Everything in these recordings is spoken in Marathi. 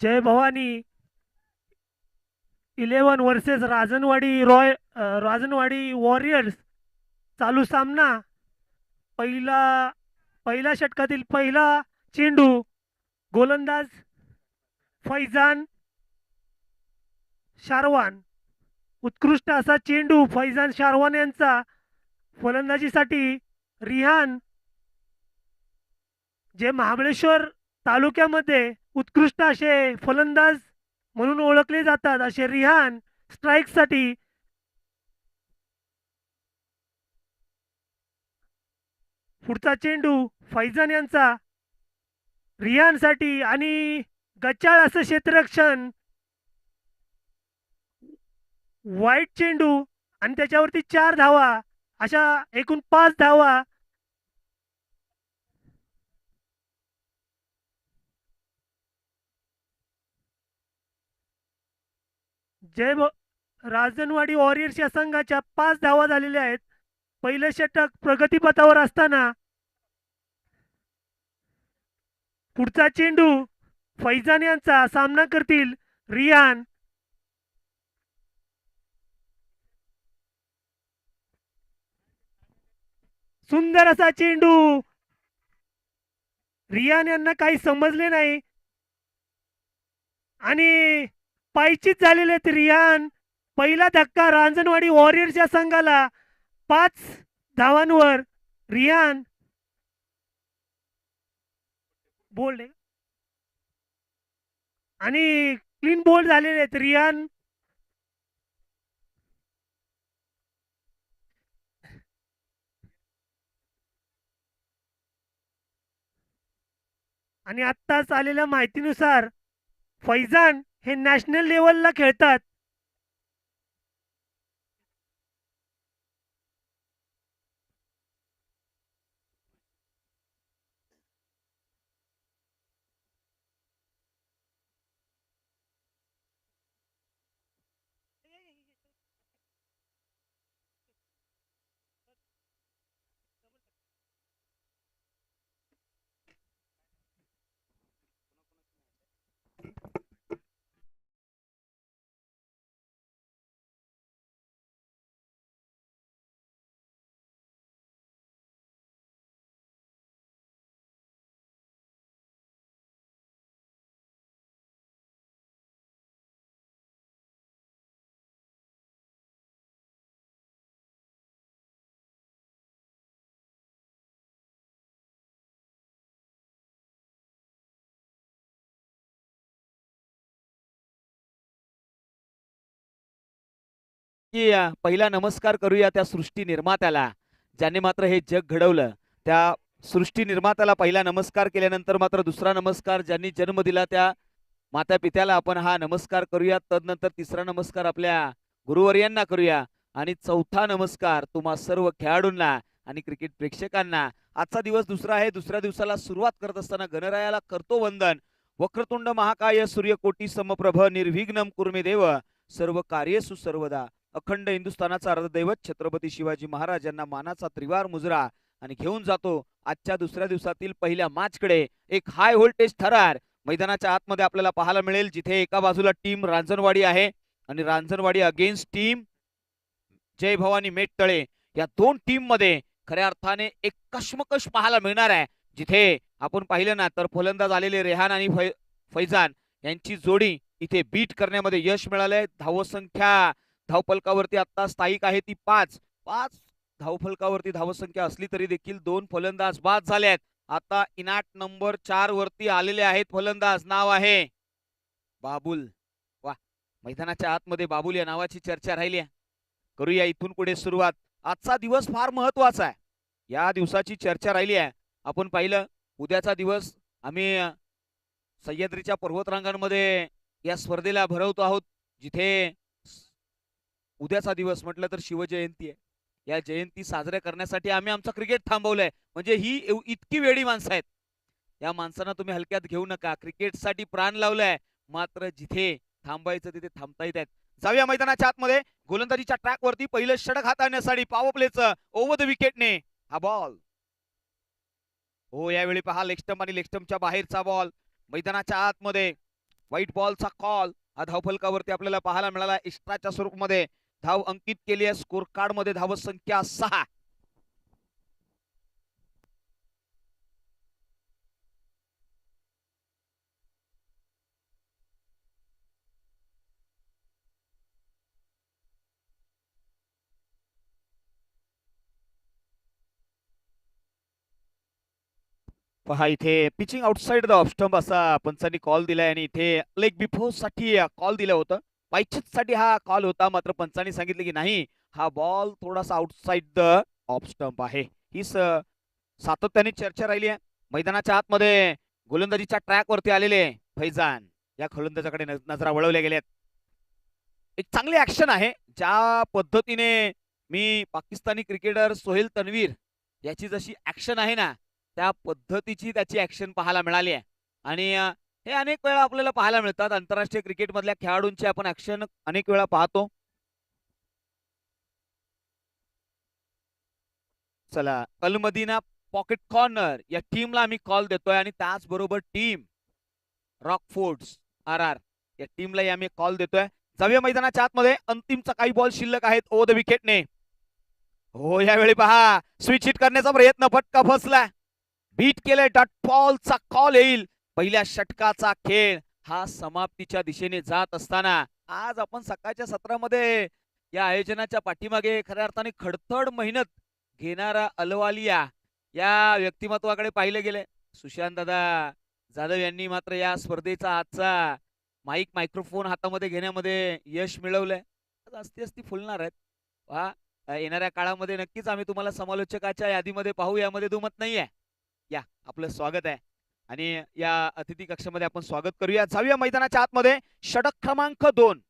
जय भवानी 11 वर्सेस राजनवाडी वॉरियर्स. चालू सामना. पहिला पहिल्या षटकातील पहिला चेंडू. गोलंदाज फैजान शारवान. उत्कृष्ट असा चेंडू फैजान शारवान यांचा. फलंदाजीसाठी रिहान, जे महाबळेश्वर तालुक्यामध्ये उत्कृष्ट असे फलंदाज म्हणून ओळखले जातात असे रिहान स्ट्राईकसाठी. पुढचा चेंडू फैजान यांचा रिहानसाठी आणि गच्चाळ असं क्षेत्ररक्षण. वाईट चेंडू आणि त्याच्यावरती 4 धावा, अशा एकूण 5 धावा. राजनवाडी वॉरियर्स या संघाच्या 5 धावा झालेल्या आहेत. पहिलं षटक प्रगतीपथावर असताना पुढचा चेंडू फैजान यांचा. सामना करतील रियान. सुंदर असा चेंडू. रियान यांना काही समजले नाही आणि पायचीत झालेले आहेत रियान. पहिला धक्का रांजणवाडी वॉरियर्सच्या संघाला. 5 धावांवर रियान बोल्ड आहे आणि क्लीन बोल्ड झालेले आहेत रियान. आणि आत्ताच आलेल्या माहितीनुसार फैजान हे नॅशनल लेवलला खेळतात. की पहिला नमस्कार करूया त्या सृष्टी निर्मात्याला, ज्याने मात्र हे जग घडवलं. त्या सृष्टी निर्मात्याला पहिला नमस्कार केल्यानंतर मात्र दुसरा नमस्कार ज्यांनी जन्म दिला त्या माता पित्याला आपण हा नमस्कार करूया. तदनंतर तिसरा नमस्कार आपल्या गुरुवर्यांना करूया आणि चौथा नमस्कार तुम्हा सर्व खेळाडूंना आणि क्रिकेट प्रेक्षकांना. आजचा दिवस दुसरा आहे. दुसऱ्या दिवसाला सुरुवात करत असताना गणरायाला करतो वंदन. वक्रतुंड महाकाय सूर्यकोटी समप्रभ निर्विघ्नम कुर्मे देव सर्व कार्येषु सर्वदा. अखंड हिंदुस्थानाचा अर्धदैवत छत्रपती शिवाजी महाराज यांना मानाचा त्रिवार मुजरा आणि घेऊन जातो आजच्या दुसऱ्या दिवसातील पहिल्या मॅचकडे. एक हाय व्होल्टेज थरार मैदानाच्या आतमध्ये आपल्याला पाहायला मिळेल, जिथे एका बाजूला टीम रांजणवाडी आहे आणि रांजणवाडी अगेन्स्ट टीम जय भवानी मेटतळे. या दोन टीम मध्ये खऱ्या अर्थाने एक कश्मकश पाहायला मिळणार आहे. जिथे आपण पाहिलं ना तर फलंदाज आलेले रेहान आणि फैजान यांची जोडी इथे बीट करण्यामध्ये यश मिळालंय. धावसंख्या धावफलकावरती आता स्थायिक आहे ती 5. धावफलकावरती धावसंख्या असली तरी देखील 2 फलंदाज बाद झाले आहेत. आता इनाट नंबर 4 वरती आलेले आहेत फलंदाज. नाव आहे बाबुल. वा, मैदानाच्या आतमध्ये बाबुल या नावाची चर्चा राहिली आहे. करूया इथून पुढे सुरुवात. आजचा दिवस फार महत्वाचा आहे. या दिवसाची चर्चा राहिली आहे. आपण पाहिलं उद्याचा दिवस आम्ही सह्याद्रीच्या पर्वतरांगांमध्ये या स्पर्धेला भरवतो आहोत, जिथे उद्याचा दिवस म्हटलं तर शिवजयंती आहे. या जयंती साजऱ्या करण्यासाठी आम्ही आमचं क्रिकेट थांबवलंय. म्हणजे ही इतकी वेडी माणसं आहेत. या माणसांना तुम्ही हलक्यात घेऊ नका. क्रिकेटसाठी प्राण लावलाय, मात्र जिथे थांबायचं तिथे थांबता येत आहेत. जाऊया मैदानाच्या आतमध्ये. गोलंदाजीच्या ट्रॅक वरती पहिलं षटक हाताळण्यासाठी पॉवर प्लेचं ओव्हर द विकेटने हा बॉल. हो, यावेळी पहा लेग स्टंप आणि लेग स्टंपच्या बाहेरचा बॉल. मैदानाच्या आतमध्ये व्हाईट बॉलचा कॉल हा धावफलकावरती आपल्याला पाहायला मिळाला. एक्स्ट्राच्या स्वरूपामध्ये धाव अंकित केली आहे. स्कोर कार्ड मध्ये धाव संख्या 6. पहा इथे pitching outside the off stump असा पंचांनी कॉल दिलाय आणि इथे लेग बिफोर साठी कॉल दिलं होतं. पायचित साठी हा कॉल होता, मात्र पंचांनी सांगितलं की नाही, हा बॉल थोडासा आउटसाइड द ऑफ स्टंप आहे. ही सातत्याने चर्चा राहिली आहे. मैदानाच्या आतमध्ये गोलंदाजीच्या ट्रॅक वरती आलेले फैजान या गोलंदाजाकडे नजरा वळवल्या गेल्यात. एक चांगली ऍक्शन आहे. ज्या पद्धतीने मी पाकिस्तानी क्रिकेटर सोहेल तन्वीर याची जशी ऍक्शन आहे ना, त्या पद्धतीची त्याची ऍक्शन पाहायला मिळाली आहे. आणि हे अनेक वेळा आपल्याला पाहायला मिळतात. आंतरराष्ट्रीय क्रिकेट मधल्या खेळाडूंची आपण ऍक्शन अनेक वेळा पाहतो. चला, अलमदीना पॉकेट कॉर्नर या टीमला आम्ही कॉल देतोय आणि त्याचबरोबर टीम रॉकफोर्ड्स RR या टीमलाही आम्ही कॉल देतोय. जाऊया मैदानाच्या आतमध्ये. अंतिमचा काही बॉल शिल्लक आहेत ओव्हर द विकेटने. हो, यावेळी पहा स्विच हिट करण्याचा प्रयत्न, फटका फसला. बीट केले. डॉट बॉलचा कॉल येईल. पहिल्या षटकाचा खेळ हा समाप्तीच्या दिशेने जात असताना आज आपण सकाळच्या सत्रामध्ये या आयोजनाच्या पाठीमागे खऱ्या अर्थाने खडतड मेहनत घेणारा अहलुवालिया या व्यक्तिमत्वाकडे पाहिले गेले. सुशांत दादा जाधव यांनी मात्र या स्पर्धेचा आजचा मायक्रोफोन हातामध्ये घेण्यामध्ये यश मिळवलंय. असती फुलणार आहेत. पहा, येणाऱ्या काळामध्ये नक्कीच आम्ही तुम्हाला समालोचकाच्या यादीमध्ये पाहू, यामध्ये दुमत नाहीये. या, आपलं स्वागत आहे आणि या अतिथी कक्षामध्ये आपण स्वागत करूया. जाऊया मैदानाच्या आतमध्ये. षटक क्रमांक 2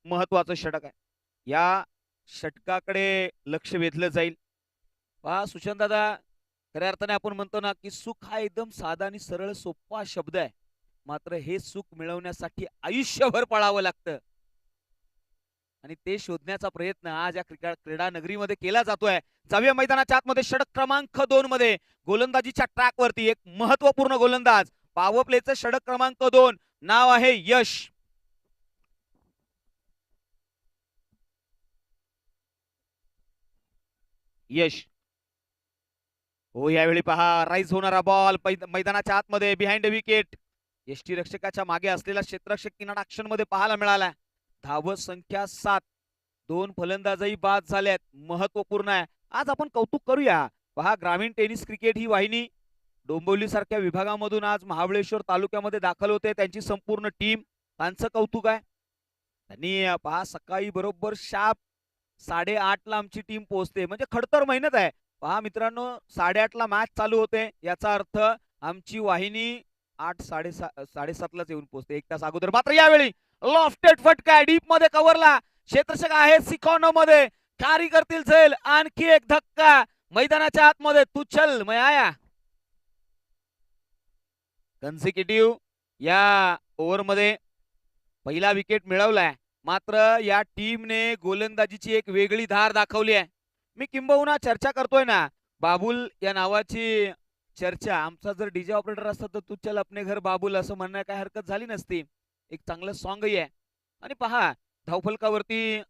महत्वाचं षटक आहे. या षटकाकडे लक्ष वेधलं जाईल. पहा सुशांत दादा, खऱ्या अर्थाने आपण म्हणतो ना की सुख हा एकदम साधा आणि सरळ सोपा शब्द आहे, मात्र हे सुख मिळवण्यासाठी आयुष्यभर पळावं लागतं आणि ते शोधण्याचा प्रयत्न आज या क्रीडा नगरीमध्ये केला जातोय. जाऊया मैदानाच्या आतमध्ये. षटक क्रमांक 2 मध्ये गोलंदाजीच्या ट्रॅक वरती एक महत्वपूर्ण गोलंदाज. पॉवर प्लेचं षटक क्रमांक 2, नाव आहे यश. यश हो, यावेळी पहा राईज होणारा बॉल मैदानाच्या आतमध्ये बिहाइंड विकेट. यष्टीरक्षकाच्या मागे असलेला क्षेत्ररक्षक किनारा ऍक्शन मध्ये पाहायला मिळाला. धाव संख्या 7. 2 फलंदाजही बाद झाल्यात. महत्वपूर्ण आहे. आज आपण कौतुक करूया. पहा, ग्रामीण टेनिस क्रिकेट ही वाहिनी डोंबिवली सारख्या विभागामधून आज महाबळेश्वर तालुक्यामध्ये दाखल होते. त्यांची संपूर्ण टीम, त्यांचं कौतुक आहे. त्यांनी पहा सकाळी बरोबर शार्प 8:30 ला आमची टीम पोहोचते. म्हणजे खडतर मेहनत आहे. पहा मित्रांनो, 8:30 ला मॅच चालू होते. याचा अर्थ आमची वाहिनी 8:30 लाच येऊन पोहोचते, 1 तास अगोदर. मात्र यावेळी लॉफ्टेड फटका डीप मध्ये कव्हरला. क्षेत्ररक्षक आहे सिकॉनो मध्ये. खारी करतील झेल. आणखी एक धक्का मैदानाच्या आतमध्ये. तू चल मैं आया. कन्सिक्युटिव्ह या ओव्हर मध्ये पहिला विकेट मिळवलाय. मात्र या टीमने गोलंदाजीची एक वेगळी धार दाखवली आहे. मी किंबहुना चर्चा करतोय ना, बाबुल या नावाची चर्चा. आमचा जर डीजे ऑपरेटर असता तर तू चल अपने घर बाबुल असं म्हणण्यात काय हरकत झाली नसती. एक चांगलं सॉंगही आहे. आणि पहा, धावफलकावरती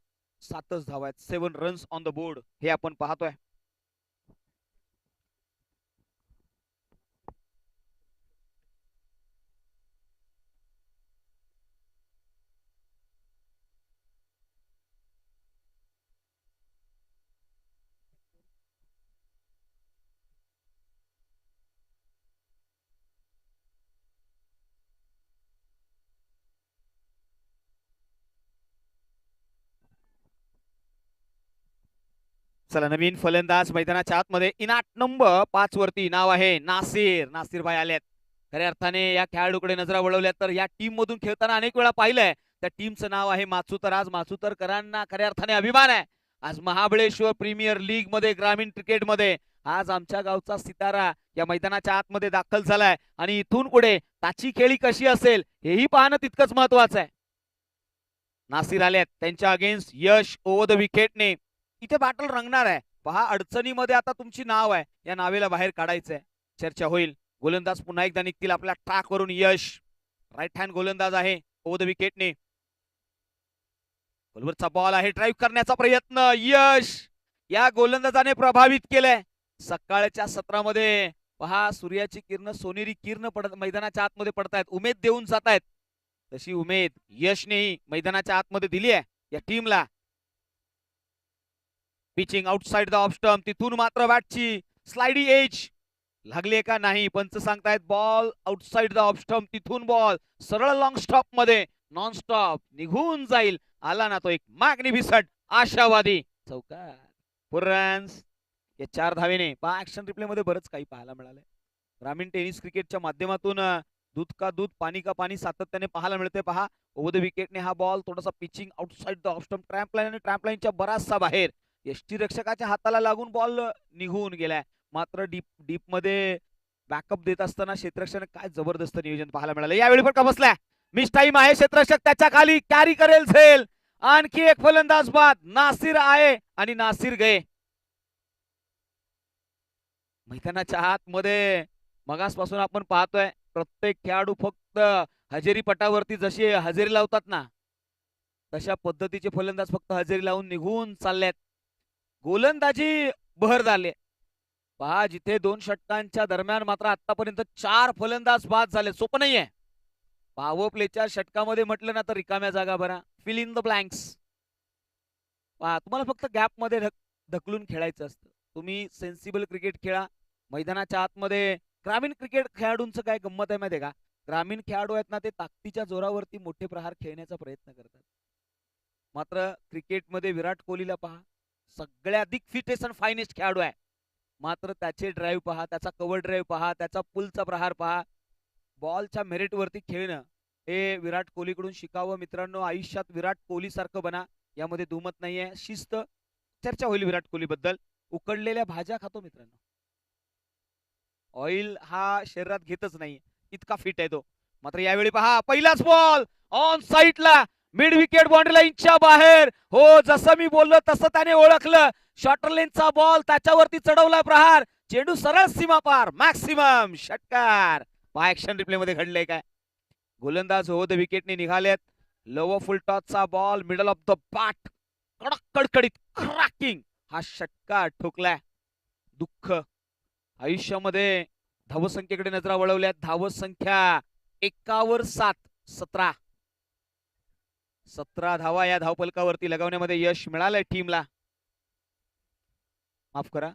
7च धावा आहेत. 7 रन्स ऑन द बोर्ड हे आपण पाहतोय. चला, नवीन फलंदाज मैदानाच्या आतमध्ये. इनाट नंबर 5 वरती नाव आहे नासिर भाई आलेत. खऱ्या अर्थाने या खेळाडूकडे नजरा वळवल्या तर या टीम मधून खेळताना अनेक वेळा पाहिलंय. त्या टीमचं नाव आहे माचुतर. आज माचुतरकरांना खऱ्या अर्थाने अभिमान आहे. आज महाबळेश्वर प्रीमियर लीग मध्ये, ग्रामीण क्रिकेट मध्ये आज आमच्या गावचा सितारा या मैदानाच्या आतमध्ये दाखल झालाय आणि इथून पुढे त्याची खेळी कशी असेल हेही पाहणं तितकंच महत्वाचं आहे. नासिर आलेत. त्यांच्या अगेन्स्ट यश ओव्हर द विकेटने. इथे बॅटल रंगणार आहे. पहा, अडचणीमध्ये आता तुमची नाव आहे, या नावेला बाहेर काढायचंय. चर्चा होईल. गोलंदाज पुन्हा एकदा निघतील आपल्या ट्रॅक वरून. यश राईट हँड गोलंदाज आहे. ओव्हर द विकेटने. खोलवरचा बॉल आहे, ड्राईव्ह करण्याचा प्रयत्न, यश या गोलंदाजाने प्रभावित केलंय. सकाळच्या सत्रामध्ये पहा, सूर्याची किरण, सोनेरी किरण पडत मैदानाच्या आतमध्ये पडतायत, उमेद देऊन जातायत. तशी उमेद यशनेही मैदानाच्या आतमध्ये दिली आहे या टीमला. Pitching outside the off stump, तिथून मात्र बॅटची स्लाइडी एज लागली का नाही. पंच सांगतायत ball outside the off stump, तिथून बॉल सरळ लॉंग स्टॉप मध्ये नॉन स्टॉप निघून जाईल. आला ना तो एक मॅग्निफिसंट आशावादी चौकार. 4 रन्स या 4 धावेने. पहा, ऍक्शन रिप्ले मध्ये बरंच काही पाहायला मिळालंय. ग्रामीण टेनिस क्रिकेटच्या माध्यमातून दूध का दूध पाणी का पाणी सातत्याने पाहायला मिळते. पहा, ओव्हर द विकेटने हा बॉल थोडासा pitching outside the off stump, tramp line आणि ट्रॅम्प लाईनच्या बराचसा बाहेर. यष्टीरक्षकाच्या हाताला लागून बॉल निघून गेलाय. मात्र डीप मध्ये बॅकअप देत असताना क्षेत्ररक्षण काय जबरदस्त नियोजन पाहायला मिळालं. यावेळी फटका बसलाय, मिस टाइम आहे. क्षेत्ररक्षक त्याच्या खाली कॅरी करेल झेल. आणखी एक फलंदाज बाद. नासिर आहे आणि नासिर गए. मैदानाच्या आतमध्ये मगासपासून आपण पाहतोय प्रत्येक खेळाडू फक्त हजेरी पटावरती जशी हजेरी लावतात ना, तशा पद्धतीचे फलंदाज फक्त हजेरी लावून निघून चाललेत. गोलंदाजी बहर झाले. पहा, जिथे 2 षटकांच्या दरम्यान मात्र आतापर्यंत 4 फलंदाज बाद झाले. सोपं नाहीये. पॉवर प्लेच्या षटकामध्ये म्हटलं ना तर रिकाम्या जागा भरा, फिल इन द ब्लँक्स. तुम्हाला फक्त गॅप मध्ये ढकलून खेळायचं असतं. तुम्ही सेन्सिबल क्रिकेट खेळा. मैदानाच्या आतमध्ये ग्रामीण क्रिकेट खेळाडूंचं काय गंमत आहे माहितीये का? ग्रामीण खेळाडू आहेत ना, ते ताकदीच्या जोरावरती मोठे प्रहार खेळण्याचा प्रयत्न करतात. मात्र क्रिकेटमध्ये विराट कोहलीला पहा, सगळ्याधिक फिटेस्ट आणि फायनेस्ट खेळाडू आहे. मात्र त्याचे ड्राईव्ह पहा, त्याचा कव्हर ड्राईव्ह पहा, त्याचा पुलचा प्रहार पहा. बॉलच्या मेरिट वरती खेळणं हे विराट कोहलीकडून शिकावं. मित्रांनो, आयुष्यात विराट कोहली सारखं बना, यामध्ये दुमत नाहीये. शिस्त. चर्चा होईल विराट कोहली बद्दल. उकडलेल्या भाज्या खातो मित्रांनो. ऑइल हा शरीरात घेतच नाही, इतका फिट आहे तो. मात्र यावेळी पहा, पहिलाच बॉल ऑन साईडला, मिड विकेट बाउंड्री लाईनच्या बाहेर. हो, जसं मी बोललो तसं त्याने ओळखलं. शॉर्टर लेनचा बॉल, त्याच्यावरती चढवला प्रहार, चेंडू सरळ सीमा पार, मॅक्सिमम षटकार. पहा, ऍक्शन रिप्ले मध्ये घडलंय काय. गोलंदाज हो द विकेटने निघालेत. लोवर फुल टॉसचा ball middle of the bat, कडक कडकडीत क्रॅकिंग हा षटकार ठोकलाय. दुःख. आयुष्यामध्ये धावसंख्येकडे नजरा वळवल्यात. धावसंख्या 1 17 17 धावा या धावफलकावरती लगावण्यामध्ये यश मिळालंय टीमला. माफ करा,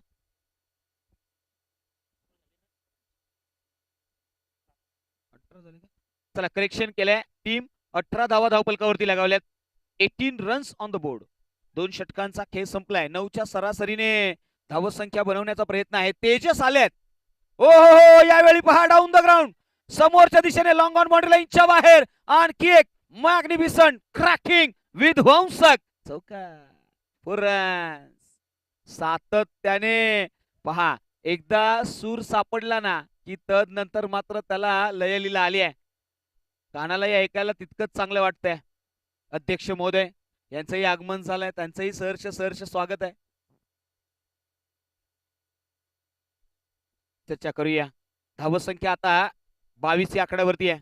चला करेक्शन केलंय. टीम 18 धावा धावफलकावरती लगावल्यात. 18 रन्स ऑन द बोर्ड. 2 षटकांचा खेळ संपलाय. 9च्या सरासरीने धावसंख्या बनवण्याचा प्रयत्न आहे. तेजस आलेत. ओ हो, यावेळी पहा, डाऊन द ग्राउंड, समोरच्या दिशेने लॉंग ऑन बाउंड्री लाईनच्या बाहेर आणखी एक मॅग्निफिसंट क्रॅकिंग विध्वंसक चौकार. 4 रन्स. सातत्याने पहा, एकदा सूर सापडला ना की तदनंतर मात्र त्याला लयलीला आली आहे. कानालाही ऐकायला तितकंच चांगलं वाटतंय. अध्यक्ष महोदय यांचंही आगमन झालंय, त्यांचंही सहर्ष स्वागत आहे. चर्चा करूया. धावसंख्या आता 22 या आकड्यावरती आहे.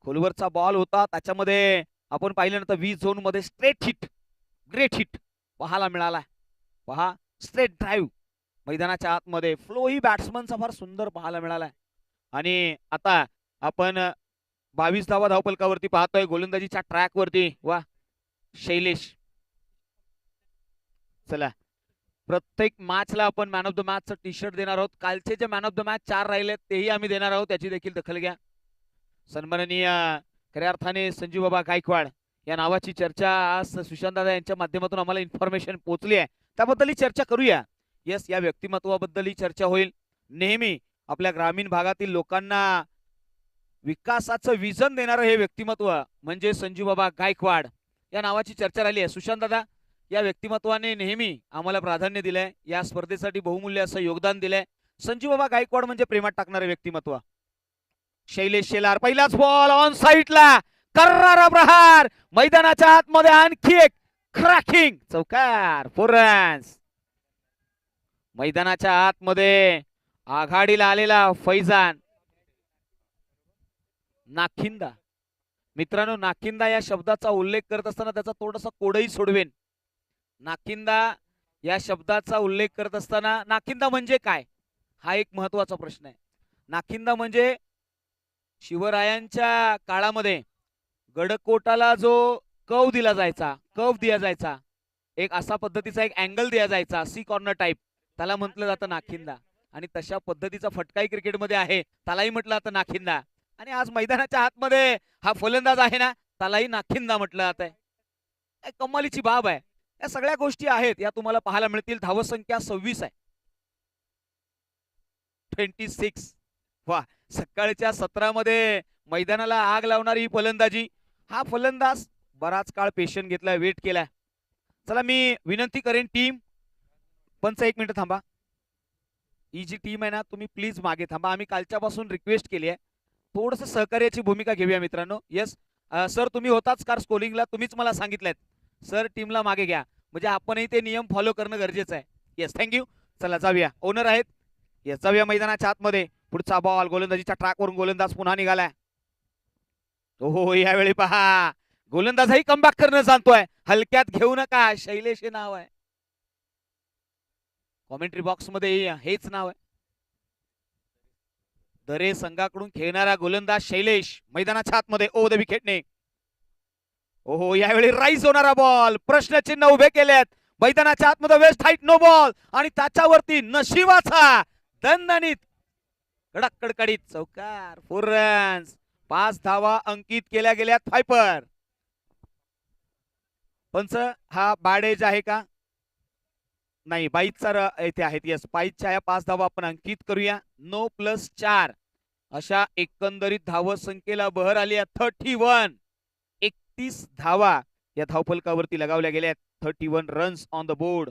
खोलवरचा बॉल होता, त्याच्यामध्ये आपण पाहिलं ना तर 20 झोन मध्ये स्ट्रेट हिट, ग्रेट हिट पाहायला मिळाला. पहा, स्ट्रेट ड्राईव्ह मैदानाच्या आतमध्ये, फ्लो ही बॅट्समनचा फार सुंदर पाहायला मिळाला. आणि आता आपण 22 धावा धावफलकावरती पाहतोय. गोलंदाजीच्या ट्रॅक वरती वा शैलेश. चला, प्रत्येक मॅचला आपण मॅन ऑफ द मॅचचं टी शर्ट देणार आहोत. कालचे जे मॅन ऑफ द मॅच 4 राहिले तेही आम्ही देणार आहोत, त्याची देखील दखल घ्या. सन्माननीय खऱ्या अर्थाने संजीव बाबा गायकवाड या नावाची चर्चा आज सुशांत दादा यांच्या माध्यमातून आम्हाला इन्फॉर्मेशन पोहोचली आहे, त्याबद्दलही चर्चा करूया. यस, या व्यक्तिमत्वाबद्दलही चर्चा होईल. नेहमी आपल्या ग्रामीण भागातील लोकांना विकासाचं विजन देणारं हे व्यक्तिमत्व म्हणजे संजीव बाबा गायकवाड या नावाची चर्चा राहिली आहे. सुशांत दादा या व्यक्तिमत्वाने नेहमी आम्हाला प्राधान्य दिलंय, या स्पर्धेसाठी बहुमूल्य असं योगदान दिलंय. संजीव बाबा गायकवाड म्हणजे प्रेमात टाकणारे व्यक्तिमत्व. शैलेश शेलार, पहिलाच बॉल ऑन साईडला, कर्रारा प्रहार, मैदानाच्या आतमध्ये आणखी एक क्रॅकिंग चौकार. 4 रन्स. मैदानाच्या आतमध्ये आघाडीला आलेला फैजान नाखिंदा मित्रांनो, नाकिंदा या शब्दाचा उल्लेख करत असताना त्याचा थोडासा कोडही सोडवेन. नाकिंदा या शब्दाचा उल्लेख करत असताना नाकिंदा म्हणजे काय, हा एक महत्वाचा प्रश्न आहे. नाकिंदा म्हणजे शिवरायांच्या काळामध्ये गडकोटाला जो कव दिला जायचा, कव दिला जायचा, एक असा पद्धतीचा एक अँगल दिला जायचा, सी कॉर्नर टाईप, त्याला म्हटलं जातं नाखिंदा. आणि तशा पद्धतीचा फटकाही क्रिकेटमध्ये आहे, त्यालाही म्हटलं जातं नाखिंदा. आणि आज मैदानाच्या आतमध्ये हा फलंदाज आहे ना, त्यालाही नाखिंदा म्हटलं जात आहे. कमालीची बाब आहे. या सगळ्या गोष्टी आहेत, या तुम्हाला पाहायला मिळतील. धावसंख्या 26 आहे, 26. वा, सकाळच्या सत्रामध्ये मैदानाला आग लावणारी ही फलंदाजी. हा फलंदाज बराच काळ पेशंट घेतलाय, वेट केलाय. चला, मी विनंती करेन टीम पंच, एक मिनिट थांबा. ही जी टीम आहे ना, तुम्ही प्लीज मागे थांबा. आम्ही कालच्यापासून रिक्वेस्ट केली आहे, थोडस सहकार्याची भूमिका घेऊया मित्रांनो. येस सर, तुम्ही होताच कार स्कोलिंगला, तुम्हीच मला सांगितलंय. सर, टीमला मागे घ्या, म्हणजे आपणही ते नियम फॉलो करणं गरजेचं आहे. Yes, thank you. चला जाऊया, ओनर आहेत. येस, जाऊया मैदानाच्या आतमध्ये. पुढचा बॉल गोलंदाजीच्या ट्रॅकवरून गोलंदाज पुन्हा निघालाय. हो, यावेळी पहा, गोलंदाजही कमबॅक करणं जाणतोय. हलक्यात घेऊ नका, शैलेश हे नाव आहे. कॉमेंट्री बॉक्स मध्ये हेच नाव आहे. दरे संघाकडून खेळणारा गोलंदाज शैलेश मैदानाच्या आतमध्ये ओ द विकेटने. ओहो, यावेळी राईज होणारा बॉल, प्रश्नचिन्ह उभे केलेत मैदानाच्या आतमध्ये. वेस्ट हाईट नो बॉल, आणि त्याच्यावरती नशिबाचा दणदणीत कडक कडकडीत चौकार. 4 रन्स, 5 धावा अंकित केल्या गेल्यात फायपर. पंच, हा बॅडेज आहे का? नाही, 22चा येथे आहेत. येस, 22च्या या 5 धावा आपण अंकित करूया. 9+4 अशा एकंदरीत धाव संख्येला बहर आली आहे 31. 31 धावा या धावफलकावरती लगावल्या गेल्यात. 31 रन्स ऑन द बोर्ड.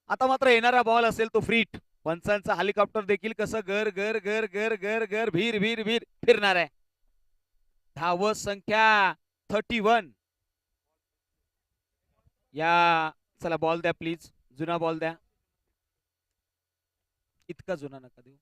आता मात्र येणारा बॉल असेल तो फ्रीट. पंचांचा हेलिकॉप्टर देखील कसं गर गर गर गर गर गर भीर भीर भीर फिरणार आहे. धाव संख्या 31. या, चला बॉल द्या प्लीज, जुना बॉल द्या. इतका जुना नका देऊ.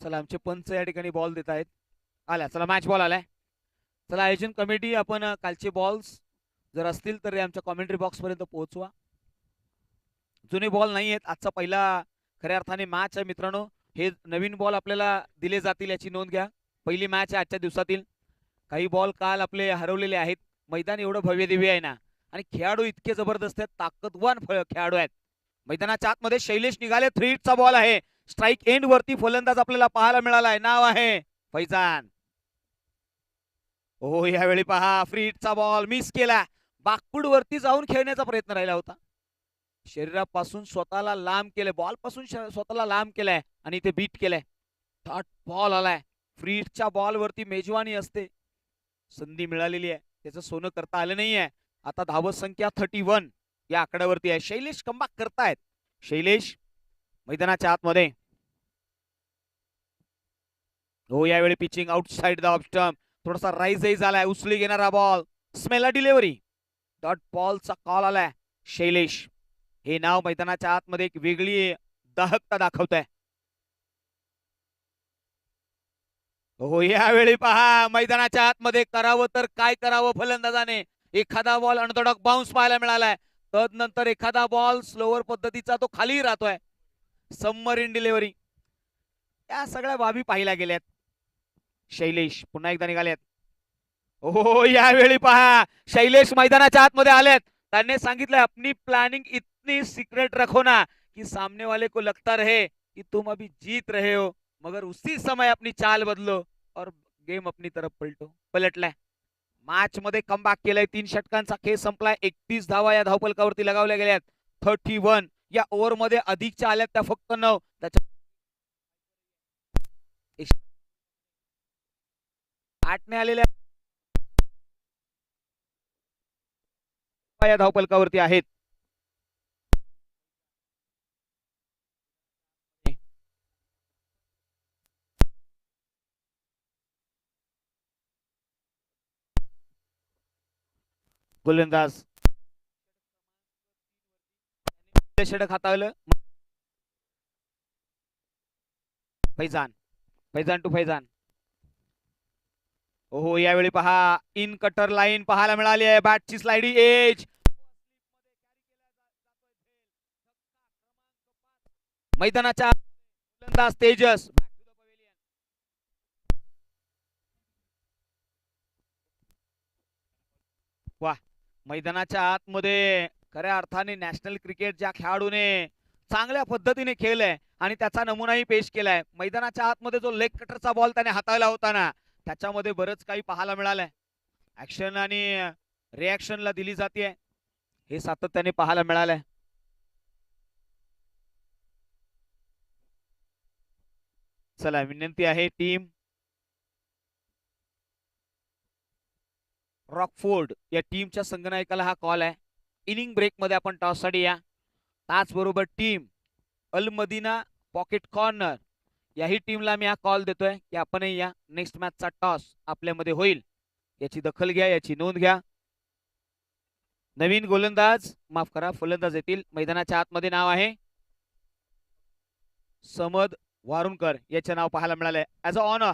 चला, आमचे पंच या ठिकाणी बॉल देत आहेत. आल्या, चला मॅच बॉल आलाय. चला आयोजन कमिटी, आपण कालचे बॉल्स जर असतील तर आमच्या कॉमेंट्री बॉक्स पर्यंत पोहोचवा. जुने बॉल नाही आहेत, आजचा पहिला खऱ्या अर्थाने मॅच आहे मित्रांनो. हे नवीन बॉल आपल्याला दिले जातील याची नोंद घ्या. पहिली मॅच आहे आजच्या दिवसातील. काही बॉल काल आपले हरवलेले आहेत. मैदान एवढं भव्य दिव्य आहे ना, आणि खेळाडू इतके जबरदस्त आहेत, ताकदवान खेळाडू आहेत. मैदानाच्या आतमध्ये शैलेश निघाले. 3 चा बॉल आहे. स्ट्राईक एंड वरती फलंदाज आपल्याला पाहायला मिळाला आहे, नाव आहे फैजान. हो, यावेळी पहा, फ्री चा बॉल मिस केला. बाकपूड वरती जाऊन खेळण्याचा प्रयत्न राहिला होता. शरीरापासून स्वतःला लांब केलंय, बॉल पासून स्वतःला लांब केलाय आणि ते बीट केलंय. थर्ड बॉल आलाय. फ्रीटच्या बॉल वरती मेजवानी असते. संधी मिळालेली आहे, त्याचं सोनं करता आलं नाहीये. आता धावत संख्या 31 या आकड्यावरती आहे. शैलेश कमबॅक करतायत. शैलेश मैदानाच्या आतमध्ये. हो, यावेळी pitching outside the off stump. थोडासा राईजही झालाय. उचली घेणारा बॉल, स्मेला डिलिव्हरी. डॉट बॉलचा कॉल आलाय. शैलेश हे नाव मैदानाच्या आतमध्ये एक वेगळी दाहकता दाखवत आहे. हो, यावेळी पहा, मैदानाच्या आतमध्ये करावं तर काय करावं फलंदाजाने. एखादा बॉल अनऑर्थोडॉक्स बाउन्स पाहायला मिळालाय. तदनंतर एखादा बॉल स्लोअर पद्धतीचा तो खाली राहतोय. Submarine delivery. या सगळ्या बाबी पाहिल्या गेल्यात. शैलेश पुन्हा एकदा निघालेत. हो, यावेळी पहा, शैलेश मैदानाच्या आतमध्ये आलेत. त्यांनी सांगितलं, अपनी प्लानिंग इतनी सीक्रेट रखो ना कि सामने वाले को लगता रहे कि तुम अभी जीत रहे हो, मगर उसी समय अपनी चाल बदलो और गेम अपनी तरफ पलटलाय. मॅच मध्ये कमबॅक केलंय. 3 षटकांचा खेळ संपलाय. 31 धावा या धावफलकावरती लगावल्या गेल्यात. 31 या ओव्हर मध्ये अधिकच्या आल्यात त्या फक्त 9. त्याच्या 8 ने आलेल्या या धावफलकावरती आहेत. गोलंदाज षटक हाताळलं. फैजान, फैजान टू फैजान. हो यावेळी पहा इन कटर लाईन पाहायला मिळाली आहे. बॅटची स्लाइडिंग एज. मैदानाच्या गोलंदाज तेजस. वा, मैदानाच्या आतमध्ये खऱ्या अर्थाने नॅशनल क्रिकेटच्या खेळाडूने चांगल्या पद्धतीने खेळलंय आणि त्याचा नमुनाही पेश केलाय. मैदानाच्या आतमध्ये जो लेग कटरचा बॉल त्याने हाताळला होता ना, त्याच्यामध्ये बरंच काही पाहायला मिळालंय. ऍक्शन आणि रिॲक्शनला दिली जाते, हे सातत्याने पाहायला मिळालंय. चला, विनंती आहे टीम रॉकफोर्ड या टीमच्या संघनायकाला हा कॉल आहे. इनिंग ब्रेक मध्ये आपण टॉस साठी या. त्याचबरोबर टीम अल मदीना पॉकेट कॉर्नर याही टीमला मी हा कॉल देतोय की आपणही या. नेक्स्ट मॅचचा टॉस आपल्यामध्ये होईल, याची दखल घ्या, याची नोंद घ्या. नवीन गोलंदाज, माफ करा फलंदाज येतील. मैदानाच्या आतमध्ये नाव आहे समद वारुणकर, याचे नाव पाहायला मिळालंय ऍज अ ऑनर.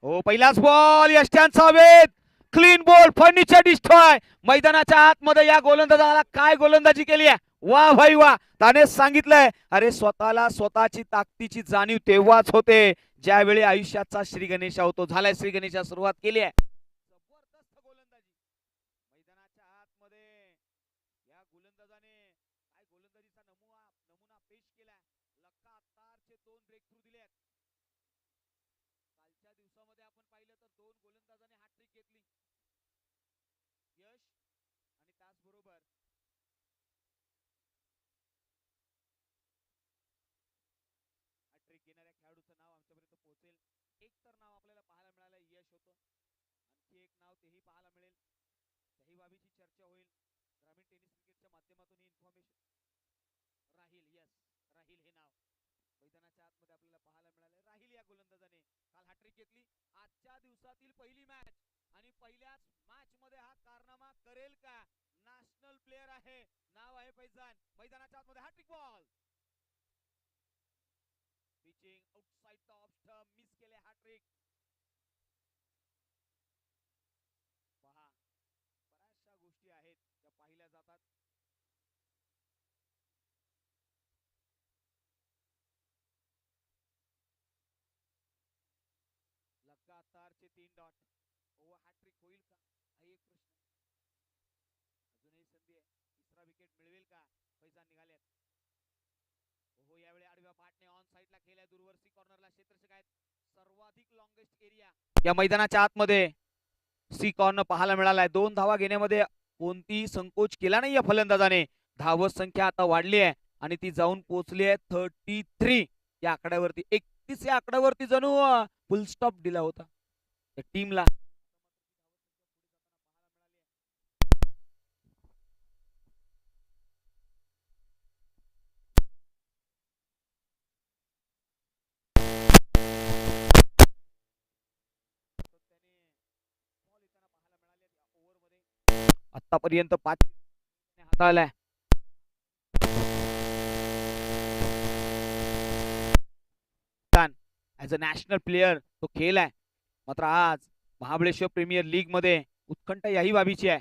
हो, पहिलाच बॉल यष्ट्यांचा वेध, क्लीन बॉल, फर्निचर डिस्ट्रॉय. मैदानाच्या आतमध्ये या गोलंदाजाला काय गोलंदाजी केली आहे. वा भाई वा. त्याने सांगितलंय, अरे स्वतःला स्वतःची ताकदीची जाणीव तेव्हाच होते ज्यावेळी आयुष्याचा श्री गणेश होतो. झालाय श्री गणेशा, सुरुवात केली आहे. जबरदस्त गोलंदाजी मैदानाच्या आतमध्ये या गोलंदाजाने काय गोलंदाजीचा नमुना पेश केलाय. लगातारचे 2 ब्रेक थ्रू दिलेत. कालच्या दिवसामध्ये आपण पाहिलं तर 2 गोलंदाजांनी हॅट्रिक घेतली. यश आणि त्याचबरोबर हॅट्रिक घेणाऱ्या खेळाडूचं नाव आमच्यापर्यंत पोहोचेल. एक तर नाव आपल्याला पाहायला मिळालं, यश होतं. आणखी एक नाव तेही पाहायला मिळेल. त्याही बाबीची चर्चा होईल. ग्रामीण टेनिस क्रिकेटच्या माध्यमातून ही इन्फॉर्मेशन. राहिल, यस, राहिल हे नाव मैदानाच्या आतमध्ये आपल्याला पाहायला मिळाले. राहिल या गोलंदाजाने काल हॅट्रिक घेतली. आजच्या दिवसातील पहिली मॅच आणि पहिल्याच मॅच मध्ये हा कारनामा करेल का. नॅशनल प्लेयर आहे, नाव आहे फैजान. मैदानाच्या आतमध्ये hat trick ball, pitching outside the off stump, miss केले हॅट्रिक. पहा, बऱ्याचशा गोष्टी आहेत ज्या पाहिल्या जातात. लगातारचे 3 डॉट. ओव्हर हॅट्रिक होईल का, हा एक प्रश्न. अजूनही संधी आहे, तिसरा विकेट मिळवेल का. फैजान निघालेत. हो, यावेळी आडव्या पाठने ऑन साइडला खेळलाय. दूरवर्ती कॉर्नरला क्षेत्ररक्षक आहेत. सर्वाधिक लॉंगेस्ट एरिया या मैदानाच्या आतमध्ये सी कॉर्नर पाहायला मिळालाय. 2 धावा घेण्यामध्ये कोणतीही संकोच केला नाही या फलंदाजाने. धावत संख्या आता वाढली आहे आणि ती जाऊन पोहोचली आहे 33 या आकड्यावरती. 31 या आकड्यावरती जणू फुल स्टॉप दिला होता या टीमला. आतापर्यंत 5 हाताळलाय. ऍज अ नॅशनल प्लेयर तो खेळलाय. मात्र आज महाबळेश्वर प्रीमियर लीग मध्ये उत्कंठ याही बाबीची आहे.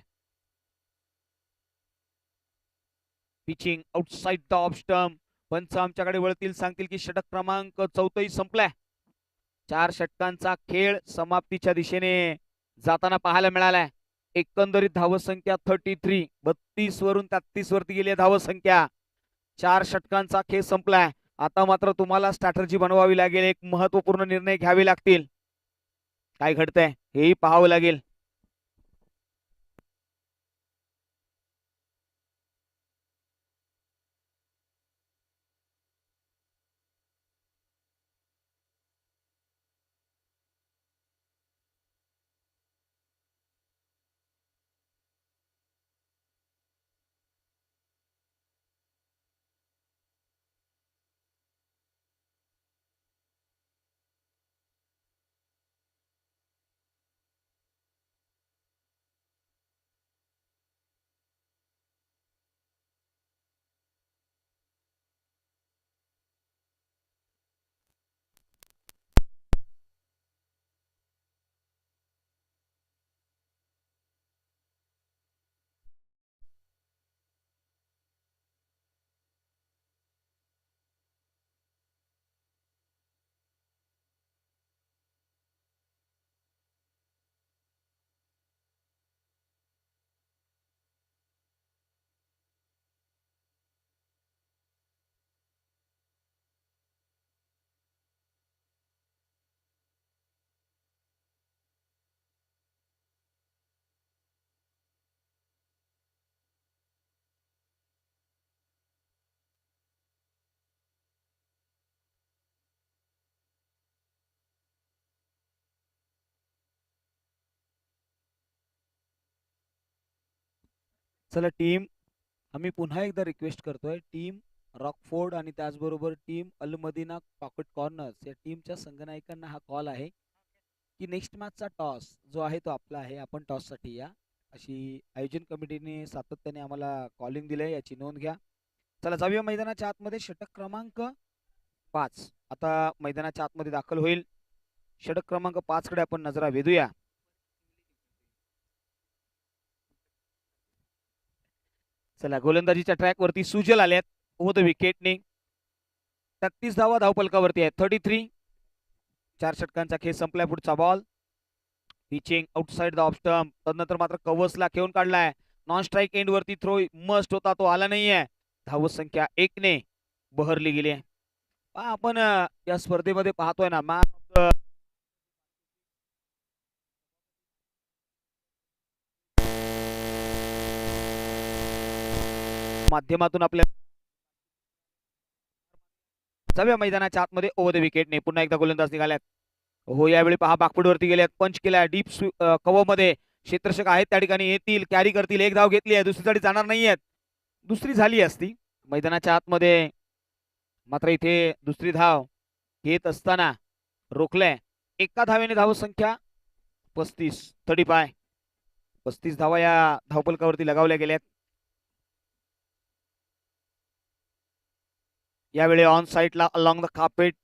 Pitching outside the off stump. पंच आमच्याकडे वळतील, सांगतील की षटक क्रमांक 34 संपलाय. 4 षटकांचा खेळ समाप्तीच्या दिशेने जाताना पाहायला मिळालाय. एकंदरीत धावसंख्या 33, 32 वरून 33 वरती गेली धावसंख्या. 4 षटकांचा खेळ संपलाय. आता मात्र तुम्हाला स्ट्रॅटर्जी बनवावी लागेल. एक महत्वपूर्ण निर्णय घ्यावे लागतील. काय घडतंय हेही पाहावं लागेल. चला टीम, आम्ही पुन्हा एकदा रिक्वेस्ट करतोय, टीम रॉकफोर्ड आणि त्याचबरोबर टीम अल मदीना पॉकेट कॉर्नर्स या टीमच्या संघनायकांना हा कॉल आहे की नेक्स्ट मॅचचा टॉस जो आहे तो आपला आहे, आपण टॉससाठी या, अशी आयोजन कमिटीने सातत्याने आम्हाला कॉलिंग दिलंय, याची नोंद घ्या. चला जाऊया मैदानाच्या आतमध्ये. षटक क्रमांक 5 आता मैदानाच्या आतमध्ये दाखल होईल. षटक क्रमांक 5 कडे आपण नजरा वेधूया. चला गोलंदाजीच्या ट्रॅक वरती सुजल आल्यात ओव्हर द विकेटने. 33 धावा धावपलकावरती आहेत. 33. 4 षटकांचा खेळ संपलाय. पुढचा ball pitching outside the off stump. तदनंतर मात्र कव्हर्सला खेळून काढलाय. नॉन स्ट्राईक एंड वरती थ्रो मस्ट होता, तो आला नाहीये. धावत संख्या 1 ने बहरली गेली आहे. आपण या स्पर्धेमध्ये पाहतोय ना, माध्यमातून आपल्या जाऊया मैदानाच्या आतमध्ये. ओव्हर द विकेटने पुन्हा एकदा गोलंदाज निघाल्यात. हो, यावेळी पहा बाकफुटवरती गेल्यात, पंच केलाय डीप कव्हर मध्ये. क्षेत्ररक्षक आहेत त्या ठिकाणी, येतील, कॅरी करतील. एक धाव घेतली आहे, दुसरीसाठी जाणार नाहीयेत. दुसरी झाली असती मैदानाच्या आतमध्ये, मात्र इथे दुसरी धाव घेत असताना रोखलंय. एका धावेने धाव संख्या 35. 35 धावा या धावपलकावरती लगावल्या गेल्यात. यावेळी ऑन साइडला अलॉंग द कार्पेट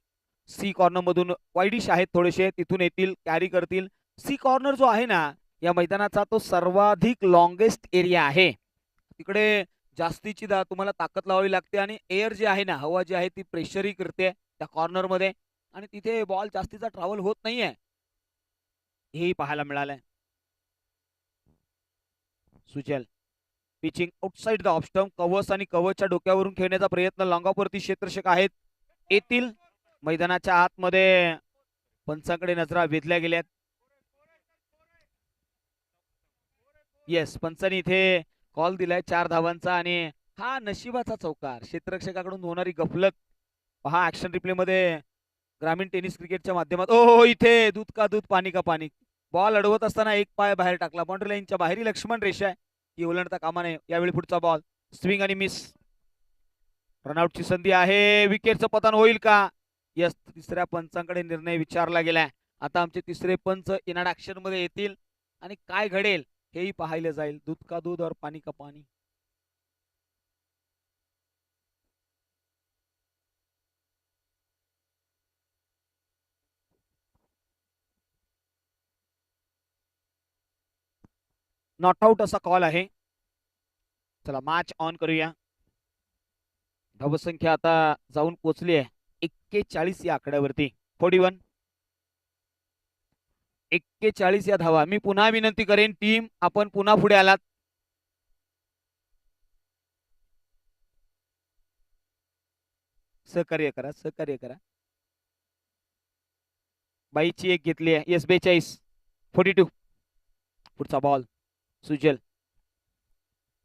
सी कॉर्नर मधून वाईडिश आहेत थोडेसे, तिथून येतील, कॅरी करतील. सी कॉर्नर जो आहे ना या मैदानाचा, तो सर्वाधिक लॉंगेस्ट एरिया आहे. तिकडे जास्तीची तुम्हाला ताकद लावावी लागते आणि एअर जे आहे ना, हवा जी आहे ती प्रेशरही करते त्या कॉर्नर मध्ये, आणि तिथे बॉल जास्तीचा ट्रॅव्हल होत नाहीये, हेही पाहायला मिळालंय. Sujal pitching outside the off stump. Covers आणि कव्हरच्या डोक्यावरून खेळण्याचा प्रयत्न. लॉंग ऑफ वरती क्षेत्ररक्षक आहेत, येतील. मैदानाच्या आतमध्ये पंचांकडे नजरा वेधल्या गेल्यात. येस, पंचांनी इथे कॉल दिलाय 4 धावांचा, आणि हा नशिबाचा चौकार. क्षेत्ररक्षकाकडून होणारी गफलत पहा ऍक्शन रिप्ले मध्ये ग्रामीण टेनिस क्रिकेटच्या माध्यमात. ओ इथे दूध का दूध पाणी का पाणी. बॉल अडवत असताना एक पाय बाहेर टाकला. बाउंड्री लाईनच्या बाहेर लक्ष्मण रेषा आहे, ती ओलांडता कामा नये. यावेळी पुढचा बॉल स्विंग आणि मिस. रनआउटची संधी आहे. विकेटचं पतन होईल का? यस, तिसऱ्या पंचांकडे निर्णय विचारला गेलाय. आता आमचे तिसरे पंच इन ऍक्शन मध्ये येतील आणि काय घडेल हेही पाहायला जाईल. दूध का दूध और पाणी का पाणी. नॉट आउट असा कॉल आहे. चला मॅच ऑन करूया. धावसंख्या आता जाऊन पोहोचली आहे 41 या आकड्यावरती. 41. 41 या धावा. मी पुन्हा विनंती करेन, टीम आपण पुन्हा पुढे आलात. सहकार्य करा, सहकार्य करा. बाईची एक घेतली आहे. येस, 42. 42. पुढचा बॉल सुजल.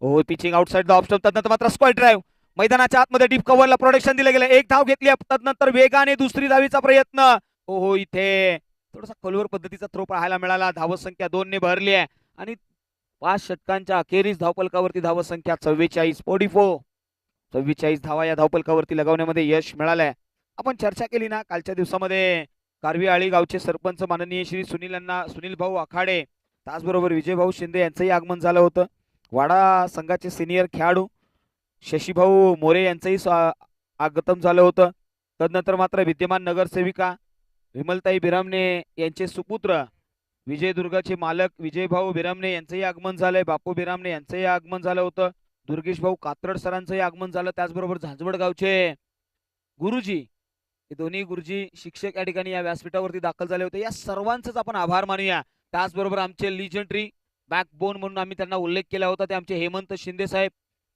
हो, pitching outside the off stump. तदनंतर मात्र स्क्वेअर ड्राइव्ह. मैदानाच्या आतमध्ये डीप कव्हरला प्रोटेक्शन दिलं गेलं. एक धाव घेतली, तदनंतर वेगाने दुसरी धावीचा प्रयत्न. हो इथे थोडासा खोलवर पद्धतीचा थ्रो पाहायला मिळाला. धावत संख्या 2 ने भरली आहे आणि 5 षटकांच्या अखेरीस धावपलकावरती धावत संख्या 44. 44. 44 धावा या धावपलकावरती लगावण्यामध्ये यश मिळालंय. आपण चर्चा केली ना कालच्या दिवसामध्ये, कारवी आळी गावचे सरपंच माननीय श्री सुनील भाऊ आखाडे, त्याचबरोबर विजय भाऊ शिंदे यांचंही आगमन झालं होतं. वाडा संघाचे सिनियर खेळाडू शशीभाऊ मोरे यांचंही आगमन झालं होतं. तदनंतर मात्र विद्यमान नगरसेविका विमलताई बिरामणे यांचे सुपुत्र विजयदुर्गाचे मालक विजयभाऊ बिरामणे यांचंही आगमन झालंय. बापू बिरामणे यांचंही आगमन झालं होतं. दुर्गेश भाऊ कात्रड सरांचंही आगमन झालं. त्याचबरोबर झांजवड गावचे गुरुजी, हे दोन्ही गुरुजी शिक्षक या ठिकाणी या व्यासपीठावरती दाखल झाले होते. या सर्वांचेच आपण आभार मानूया. त्याचबरोबर आमचे लिजंडरी बॅकबोन म्हणून आम्ही त्यांना उल्लेख केला होता, ते आमचे हेमंत शिंदे साहेब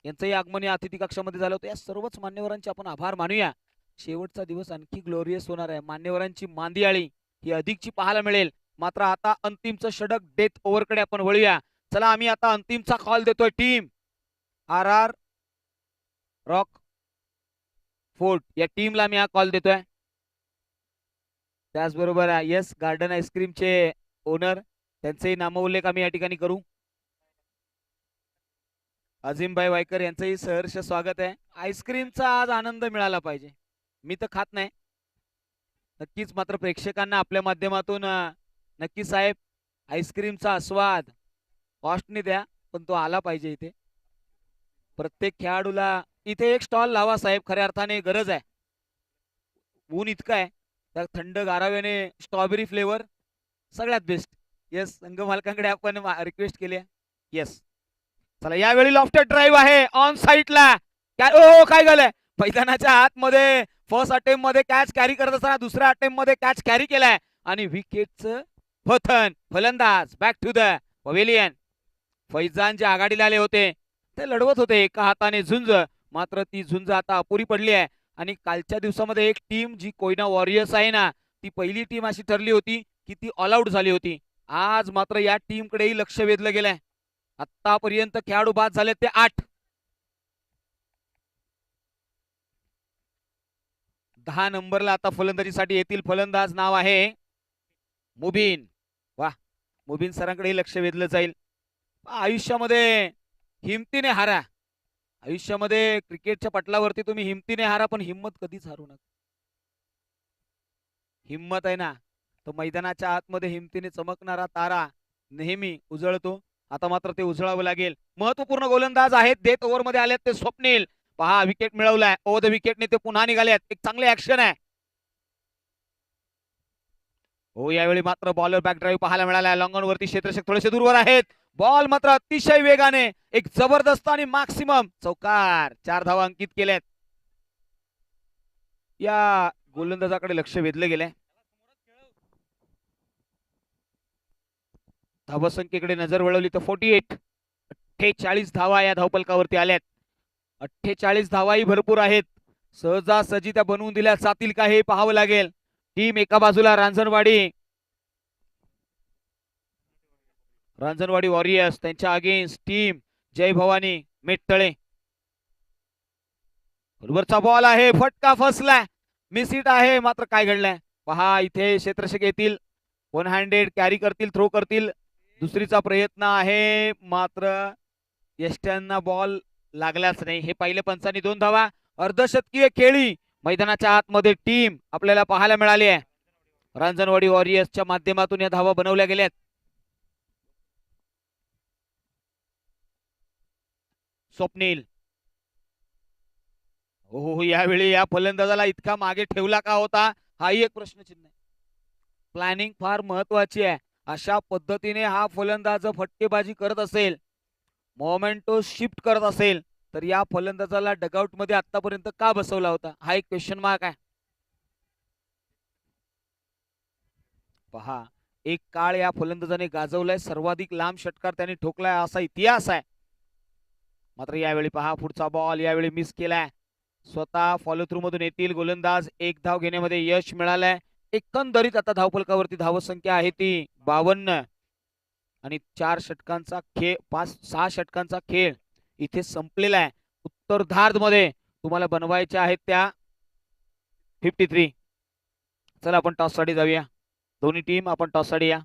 यांचंही आगमन या अतिथी कक्षामध्ये झालं होतं. या सर्वच मान्यवरांचे आपण आभार मानूया. शेवटचा दिवस आणखी ग्लोरियस होणार आहे. मान्यवरांची मांदियाळी ही अधिकची पाहायला मिळेल. मात्र आता अंतिमचं षटक डेथ ओव्हरकडे आपण वळूया. चला, आम्ही आता अंतिमचा कॉल देतोय. टीम RR रॉक फोर्ट या टीमला मी हा कॉल देतोय. त्याचबरोबर यस गार्डन आईस्क्रीमचे ओनर, त्यांचे नामोल्लेख आम्ही या ठिकाणी करू. अजिमभाई वायकर यांचंही सहर्ष स्वागत आहे. आईस्क्रीमचा आज आनंद मिळाला पाहिजे. मी तर खात नाही, नक्कीच मात्र प्रेक्षकांना आपल्या माध्यमातून नक्की साहेब आईस्क्रीमचा आस्वाद कॉस्टने द्या, पण तो आला पाहिजे इथे. प्रत्येक खेळाडूला इथे एक स्टॉल लावा साहेब, खऱ्या अर्थाने गरज आहे. ऊन इतकं आहे, तर थंड गाराव्याने स्ट्रॉबेरी फ्लेवर सगळ्यात बेस्ट. येस, संघ मालकांकडे आपण रिक्वेस्ट केली आहे. येस, चला यावेळी लॉफ्टेड ड्राईव्ह आहे ऑन साईडला. ओ काय झालंय, मैदानाच्या आतमध्ये फर्स्ट अटेम्प्ट मध्ये कॅच कॅरी करत असताना दुसऱ्या अटेम्प्ट मध्ये कॅच कॅरी केलाय आणि विकेटचं पतन. फलंदाज back to the pavilion. Faizan जे आघाडीला आले होते ते लढवत होते एका हाताने झुंज, मात्र ती झुंज आता अपुरी पडली आहे. आणि कालच्या दिवसामध्ये एक टीम जी कोयना वॉरियर्स आहे ना, ती पहिली टीम अशी ठरली होती की ती ऑल आउट झाली होती. आज मात्र या टीम कडेही लक्ष वेधलं गेलंय. आतापर्यंत खेळाडू बाद झाले ते 8. 10 नंबरला आता फलंदाजीसाठी येतील फलंदाज, नाव आहे मुबीन. वा, मुबीन सरांकडे लक्ष वेधलं जाईल. आयुष्यामध्ये हिमतीने हारा, आयुष्यामध्ये क्रिकेटच्या पटलावरती तुम्ही हिमतीने हारा, पण हिम्मत कधीच हारू नका. हिम्मत आहे ना, तो मैदानाच्या आतमध्ये हिमतीने चमकणारा तारा नेहमी उजळतो. आता मात्र ते उजळावं लागेल. महत्वपूर्ण गोलंदाज आहेत, डेथ ओव्हर मध्ये आलेत ते स्वप्नील. पहा, विकेट मिळवलाय, ओव्हर द विकेटने ते पुन्हा निघालेत. एक चांगले ऍक्शन आहे. हो, यावेळी मात्र बॉलर बॅक ड्राईव्ह पाहायला मिळाला. लॉंग ऑन वरती क्षेत्ररक्षक थोडेसे दूरवर आहेत. बॉल मात्र अतिशय वेगाने, एक जबरदस्त आणि मॅक्सिमम चौकार. 4 धावा अंकित केल्यात. या गोलंदाजाकडे लक्ष वेधलं गेलंय. धावसंख्येकडे नजर वळवली तर 48. 48 धावा या धावपलकावरती आल्यात. 48 धावाही भरपूर आहेत. सहजासहजी त्या बनवून दिल्या जातील का हे पाहावं लागेल. टीम एका बाजूला रांजणवाडी वॉरियर्स, त्यांच्या अगेन्स्ट टीम जय भवानी मेटतळे. बरोबरचा बॉल आहे, फटका फसलाय, मिस हिट आहे. मात्र काय घडलंय पहा, इथे क्षेत्ररक्षक येतील, वन हँडेड कॅरी करतील, थ्रो करतील. दुसरीचा प्रयत्न आहे, मात्र यष्ट्यांना बॉल लागलाच नाही. हे पहिले पंचांनी 2 धावा. अर्धशतकीय खेळी मैदानाच्या आतमध्ये टीम आपल्याला पाहायला मिळाली आहे. रांजणवाडी वॉरियर्सच्या माध्यमातून या धावा बनवल्या गेल्यात. स्वप्नील, हो, यावेळी या फलंदाजाला इतका मागे ठेवला का होता, हाही एक प्रश्नचिन्ह आहे. प्लॅनिंग फार महत्वाची आहे. अशा पद्धतीने हा फलंदाज फटकेबाजी करत असेल, मोमेंटो शिफ्ट करत असेल, तर या फलंदाजाला डगआउट मध्ये आतापर्यंत का बसवला होता, हा एक क्वेश्चन मार्क आहे. पहा, एक काळ या फलंदाजाने गाजवलाय, सर्वाधिक लांब षटकार त्याने ठोकलाय, असा इतिहास आहे. मात्र यावेळी पहा, पुढचा बॉल यावेळी मिस केलाय. स्वतः फॉलो थ्रू मधून येतील गोलंदाज. 1 धाव घेण्यामध्ये यश मिळालंय. एकंदरीत आता धावफलकावरती धावसंख्या आहे ती 52 आणि 4 षटकांचा खेळ, 5-6 षटकांचा खेळ इथे संपलेला आहे. उत्तरार्ध मध्ये तुम्हाला बनवायच्या आहेत त्या 53. चला आपण टॉस साठी जाऊया. दोन्ही टीम आपण टॉस साठी या.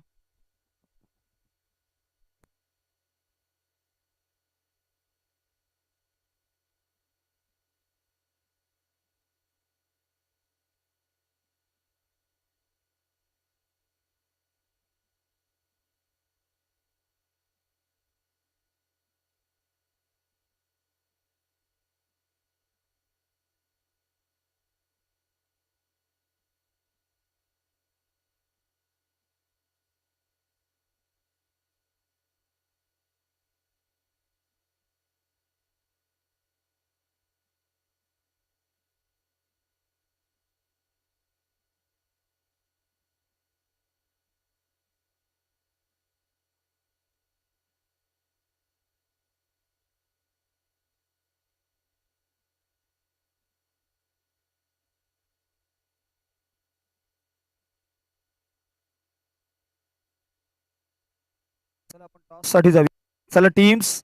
चला आपण टॉस साठी जाऊया. चला टीम्स,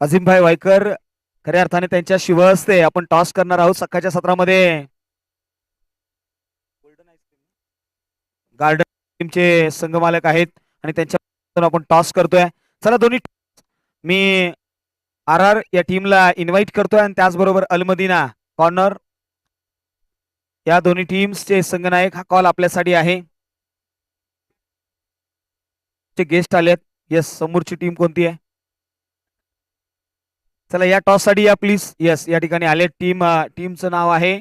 अजिमभाई वायकर खऱ्या अर्थाने त्यांच्या शिवहस्ते आपण टॉस करणार आहोत. सकाळच्या सत्रामध्ये गार्डन टीमचे संघमालक आहेत आणि त्यांच्या आपण टॉस करतोय. चला दोन्ही, मी आर आर या टीमला इन्व्हाइट करतोय आणि त्याचबरोबर अलमदीना कॉर्नर या दोन्ही टीम्सचे संघनायक हा कॉल आपल्यासाठी आहे. गेस्ट आलेत. येस, समोरची टीम कोणती आहे? चला या टॉस साठी या प्लीज. येस, या ठिकाणी आले टीमचं नाव आहे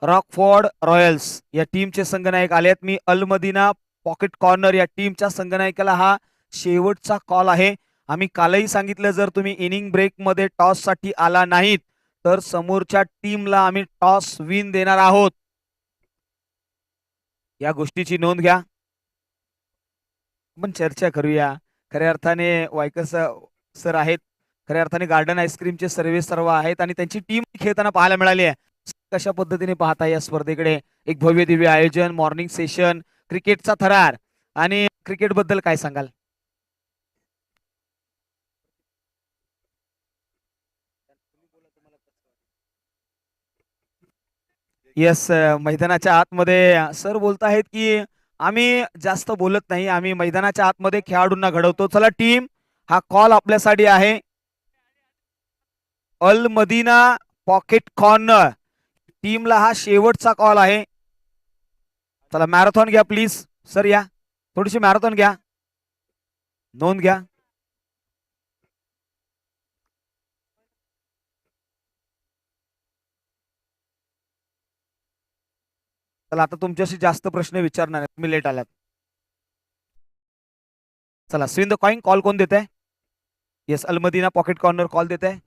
रॉकफोर्ड रॉयल्स. या टीमचे संघनायक आलेत. मी अलमदीना पॉकेट कॉर्नर या टीमच्या संघनायकाला हा शेवटचा कॉल आहे. आम्ही कालही सांगितलं, जर तुम्ही इनिंग ब्रेक मध्ये टॉस साठी आला नाहीत तर समोरच्या टीमला आम्ही टॉस विन देणार आहोत. या गोष्टीची नोंद घ्या. आपण चर्चा करूया. खऱ्या अर्थाने वायकर सर आहेत, खऱ्या अर्थाने गार्डन आईस्क्रीमचे सर्व आहेत आणि त्यांची टीम खेळताना पाहायला मिळाली आहे. कशा पद्धतीने पाहता या स्पर्धेकडे? एक भव्य दिव्य आयोजन, मॉर्निंग सेशन, क्रिकेटचा थरार आणि क्रिकेट बद्दल काय सांगाल? येस, मैदानाच्या आतमध्ये सर बोलत आहेत की आम्ही जास्त बोलत नाही, आम्ही मैदानाच्या आतमध्ये खेळाडूंना घडवतो. चला टीम, हा कॉल आपल्यासाठी आहे. अल मदीना पॉकेट कॉर्नर टीमला हा शेवटचा कॉल आहे. चला मॅरेथॉन घ्या प्लीज. सर या, थोडीशी मॅरेथॉन घ्या, नोंद घ्या. चला आता तुमच्याशी जास्त प्रश्न विचारणार आहे, तुम्ही लेट आलात. चला स्विन द कॉइन. कॉल कोण देत आहे? Yes, Al Madina pocket corner call देत आहे.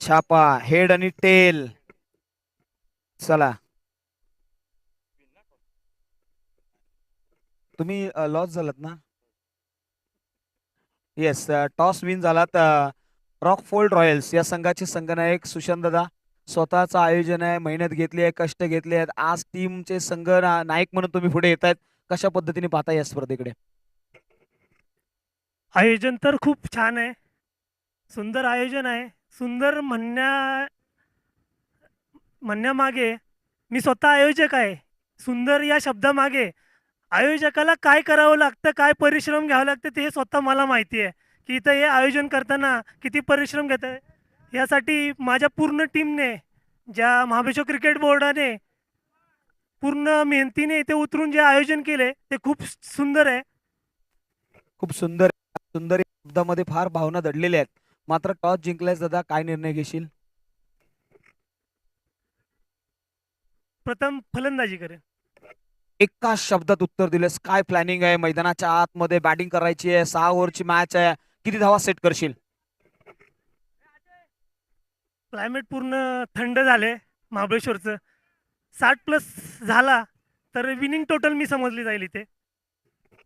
छापा, हेड आणि टेल. चला तुम्ही लॉस झालात ना? येस, टॉस विन झालात. रॉकफोर्ड रॉयल्स या संघाचे संघनायक सुशांत दादा. स्वतःचं आयोजन आहे, मेहनत घेतली आहे, कष्ट घेतले आहेत. आज टीमचे संघ नायक म्हणून तुम्ही पुढे येत आहेत. कशा पद्धतीने पाहता या स्पर्धेकडे? आयोजन तर खूप छान आहे, सुंदर आयोजन आहे. सुंदर म्हणण्यामागे मी स्वतः आयोजक आहे. सुंदर या शब्दामागे आयोजकाला काय करावं लागतं, काय परिश्रम घ्यावं लागतं ते स्वतः मला माहिती आहे की इथं हे आयोजन करताना किती परिश्रम घेत आहे. यासाठी माझ्या पूर्ण टीमने, ज्या महाबळेश्वर क्रिकेट बोर्डाने पूर्ण मेहनतीने इथे उतरून जे आयोजन केले ते खूप सुंदर आहे. खूप सुंदर सुंदर शब्दामध्ये फार भावना दडलेल्या आहेत. मात्र टॉस जिंकल्यास दादा काय निर्णय घेशील? प्रथम फलंदाजी करेन. एका शब्दात उत्तर दिलेस. काय प्लॅनिंग आहे? मैदानाच्या आतमध्ये बॅटिंग करायची आहे, 6 ओव्हरची मॅच आहे, किती धावा सेट करशील? क्लायमेट पूर्ण थंड झाले महाबळेश्वरचं. 60+ झाला तर विनिंग टोटल मी समजली जाईल इथे.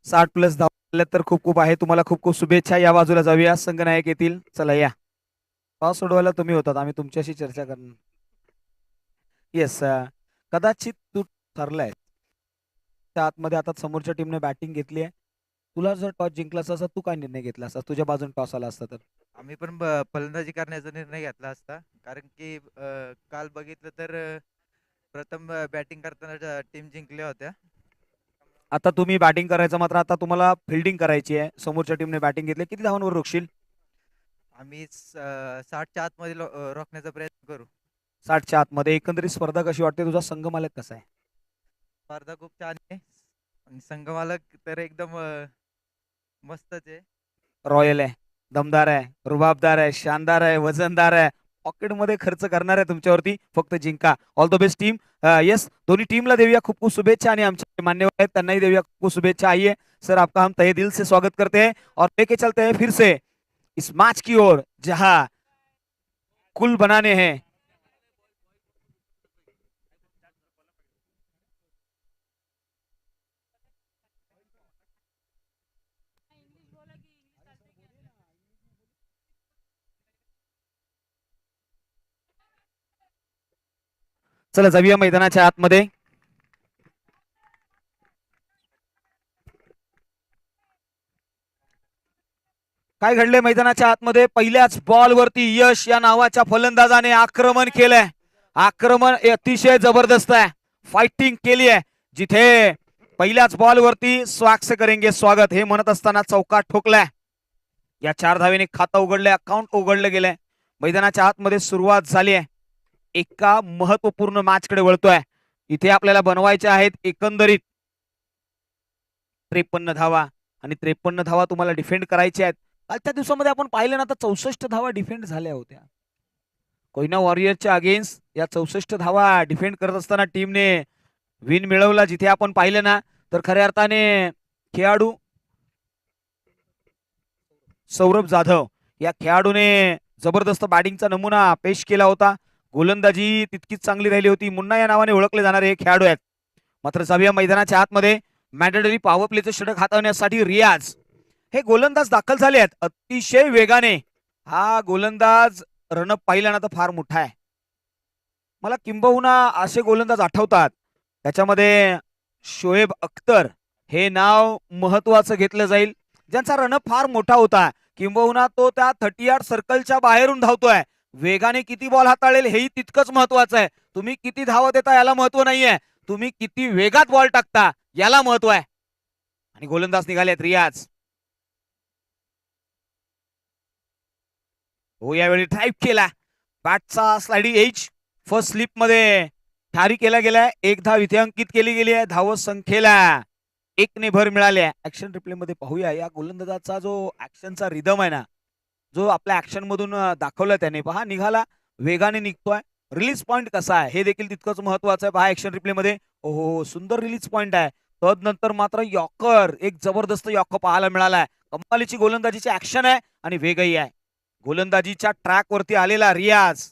60+ धावा तर खूप खूप आहे. तुम्हाला खूप खूप शुभेच्छा. या बाजूला जाऊया, संघनायक येतील. चला या. टॉस सोडवायला तुम्ही होतात, आम्ही तुमच्याशी चर्चा करणार. येस, कदाचित तू ठरलाय त्या आतमध्ये. आता समोरच्या टीमने बॅटिंग घेतली आहे. तुला जर टॉस जिंकला असता तू काय निर्णय घेतला असता? तुझ्या बाजून टॉस आला असता तर? आम्ही पण फलंदाजी करण्याचा निर्णय घेतला असता, कारण की काल बघितलं तर प्रथम बॅटिंग करताना टीम जिंकल्या होत्या. आता तुम्ही बॅटिंग करायचं, मात्र आता तुम्हाला फिल्डिंग करायची आहे. समोरच्या टीमने बॅटिंग घेतली, किती धावांवर रोखशील? आम्ही 60च्या आतमध्ये रोखण्याचा प्रयत्न करू. 60च्या आतमध्ये. एकंदरीत स्पर्धा कशी वाटते? तुझा संघ मालक कसा आहे? स्पर्धा खूप छान आहे आणि संघमालक तर एकदम मस्तच आहे. रॉयल आहे, दमदार आहे, रुबाबदार आहे, शानदार आहे, वजनदार आहे, पॉकेट मध्ये खर्च करणार आहे तुमच्यावरती. फक्त जिंका. All the best team. Yes, दोन्ही टीमला देऊया खूप खूप शुभेच्छा आणि आमचे मान्यवर आहेत त्यांनाही देऊया खूप खूप शुभेच्छा. आइए सर, आपका हम तहे दिल से स्वागत करते हैं और लेके चलते हैं फिर से इस मैच की ओर जहां कुल बनाने हैं. चला जाऊया मैदानाच्या आतमध्ये. काय घडले मैदानाच्या आतमध्ये? पहिल्याच बॉल वरती यश या नावाच्या फलंदाजाने आक्रमण केलंय. आक्रमण अतिशय जबरदस्त आहे. फायटिंग केली आहे. जिथे पहिल्याच बॉल वरती स्वाक्ष करेंगे स्वागत हे म्हणत असताना चौकात ठोकलाय. या 4 धावेने खातं उघडलंय, अकाउंट उघडलं गेलंय. मैदानाच्या आतमध्ये सुरुवात झाली आहे. एका महत्वपूर्ण मॅच कडे वळतोय. इथे आपल्याला बनवायच्या आहेत एकंदरीत 53 धावा आणि 53 धावा तुम्हाला डिफेंड करायच्या आहेत. कालच्या दिवसामध्ये आपण पाहिलं ना तर 64 धावा डिफेंड झाल्या होत्या. कोयना वॉरियरच्या अगेन्स्ट या 64 धावा डिफेंड करत असताना टीमने विन मिळवला. जिथे आपण पाहिलं ना तर खऱ्या अर्थाने खेळाडू सौरभ जाधव या खेळाडूने जबरदस्त बॅटिंगचा नमुना पेश केला होता. गोलंदाजी तितकीच चांगली राहिली होती. मुन्ना या नावाने ओळखले जाणारे हे खेळाडू आहेत. मात्र जाऊया मैदानाच्या आतमध्ये मॅन्डेटरी पॉवर प्लेचं षटक हाताळण्यासाठी रियाज हे गोलंदाज दाखल झाले आहेत अतिशय वेगाने. हा गोलंदाज रनअप पाहिला ना तर फार मोठा आहे. मला किंबहुना असे गोलंदाज आठवतात त्याच्यामध्ये शोएब अख्तर हे नाव महत्वाचं घेतलं जाईल, ज्यांचा रनअप फार मोठा होता. किंबहुना तो त्या 30 यार्ड सर्कलच्या बाहेरून धावतोय. वेगाने किती बॉल हाताळेल हेही तितकंच महत्वाचं आहे. तुम्ही किती धावा देता याला महत्व नाहीये, तुम्ही किती वेगात बॉल टाकता याला महत्व आहे. आणि गोलंदाज निघालेत रियाज. हो यावेळी ड्राईव्ह केला. बॅटचा स्लाइडिंग एज फर्स्ट स्लिप मध्ये ठारी केला गेलाय. एक धाव इथे अंकित केली गेली आहे. धाव संख्येला 1 ने भर मिळाली आहे. ऍक्शन रिप्ले मध्ये पाहूया या गोलंदाजाचा जो ऍक्शनचा रिदम आहे ना, जो आपल्या ऍक्शन मधून दाखवला त्याने. पहा निघाला, वेगाने निघतोय. रिलीज पॉइंट कसा आहे हे देखील तितकंच महत्वाचं आहे. पहा ऍक्शन रिप्ले मध्ये ओहो सुंदर रिलीज पॉइंट आहे. तदनंतर मात्र यॉर्कर, एक जबरदस्त यॉर्कर पाहायला मिळालाय. कमालीची गोलंदाजीची ऍक्शन आहे आणि वेगही आहे. गोलंदाजीच्या ट्रॅक वरती आलेला रियाज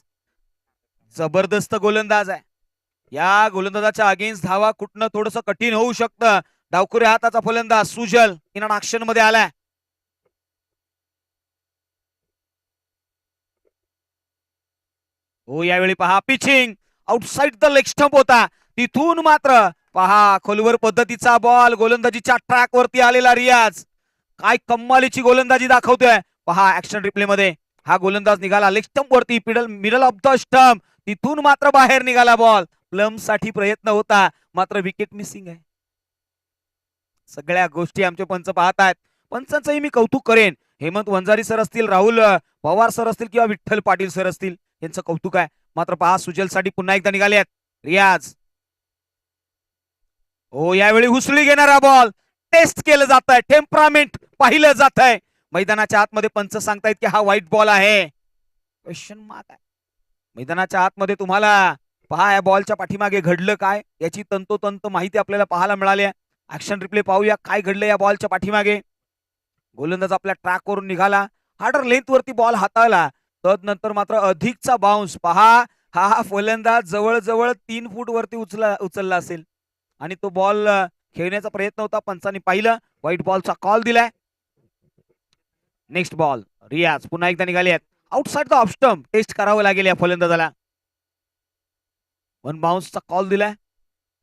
जबरदस्त गोलंदाज आहे. या गोलंदाजाच्या अगेन्स्ट धावा कुठनं थोडस कठीण होऊ शकतं. डावखुरे हाताचा फलंदाज सुजल इन ऍक्शन मध्ये आलाय. हो यावेळी पहा pitching outside the leg stump होता. तिथून मात्र पहा खोलवर पद्धतीचा बॉल. गोलंदाजीच्या ट्रॅक वरती आलेला रियाज काय कम्मालीची गोलंदाजी दाखवतोय. पहा ऍक्शन रिप्ले मध्ये हा गोलंदाज निघाला लेग स्टंप वरती, मिडल ऑफ द स्टंप. तिथून मात्र बाहेर निघाला बॉल. प्लम साठी प्रयत्न होता मात्र विकेट मिसिंग आहे. सगळ्या गोष्टी आमचे पंच पाहतात. पंचांचंही मी कौतुक करेन. हेमंत वंजारी सर असतील, राहुल पवार सर असतील किंवा विठ्ठल पाटील सर असतील, यांचं कौतुक आहे. मात्र पहा सुजलसाठी पुन्हा एकदा निघाले आहेत रियाज. हो यावेळी हुसळी घेणारा बॉल टेस्ट केलं जात आहे. टेम्परामेंट पाहिलं जात आहे. मैदानाच्या आतमध्ये पंच सांगतायत की हा व्हाईट बॉल आहे. क्वेश्चन मार्क आहे. मैदानाच्या आतमध्ये तुम्हाला पहा या बॉलच्या पाठीमागे घडलं काय याची तंतोतंत माहिती आपल्याला पाहायला मिळाली आहे. ऍक्शन रिप्ले पाहूया काय घडलं या बॉलच्या पाठीमागे. गोलंदाज आपल्या ट्रॅक वरून निघाला, हार्डर लेंथ वरती बॉल हाताळला. तदनंतर मात्र अधिकचा बाउन्स. पहा हा फलंदाज जवळजवळ 3 फूट वरती उचलला असेल आणि तो बॉल खेळण्याचा प्रयत्न होता. पंचांनी पाहिलं, व्हाईट बॉलचा कॉल दिलाय. नेक्स्ट बॉल रियाज पुन्हा एकदा निघाले आहेत. Outside the off stump test करावं लागेल या फलंदाजाला. 1 बाउन्सचा कॉल दिलाय.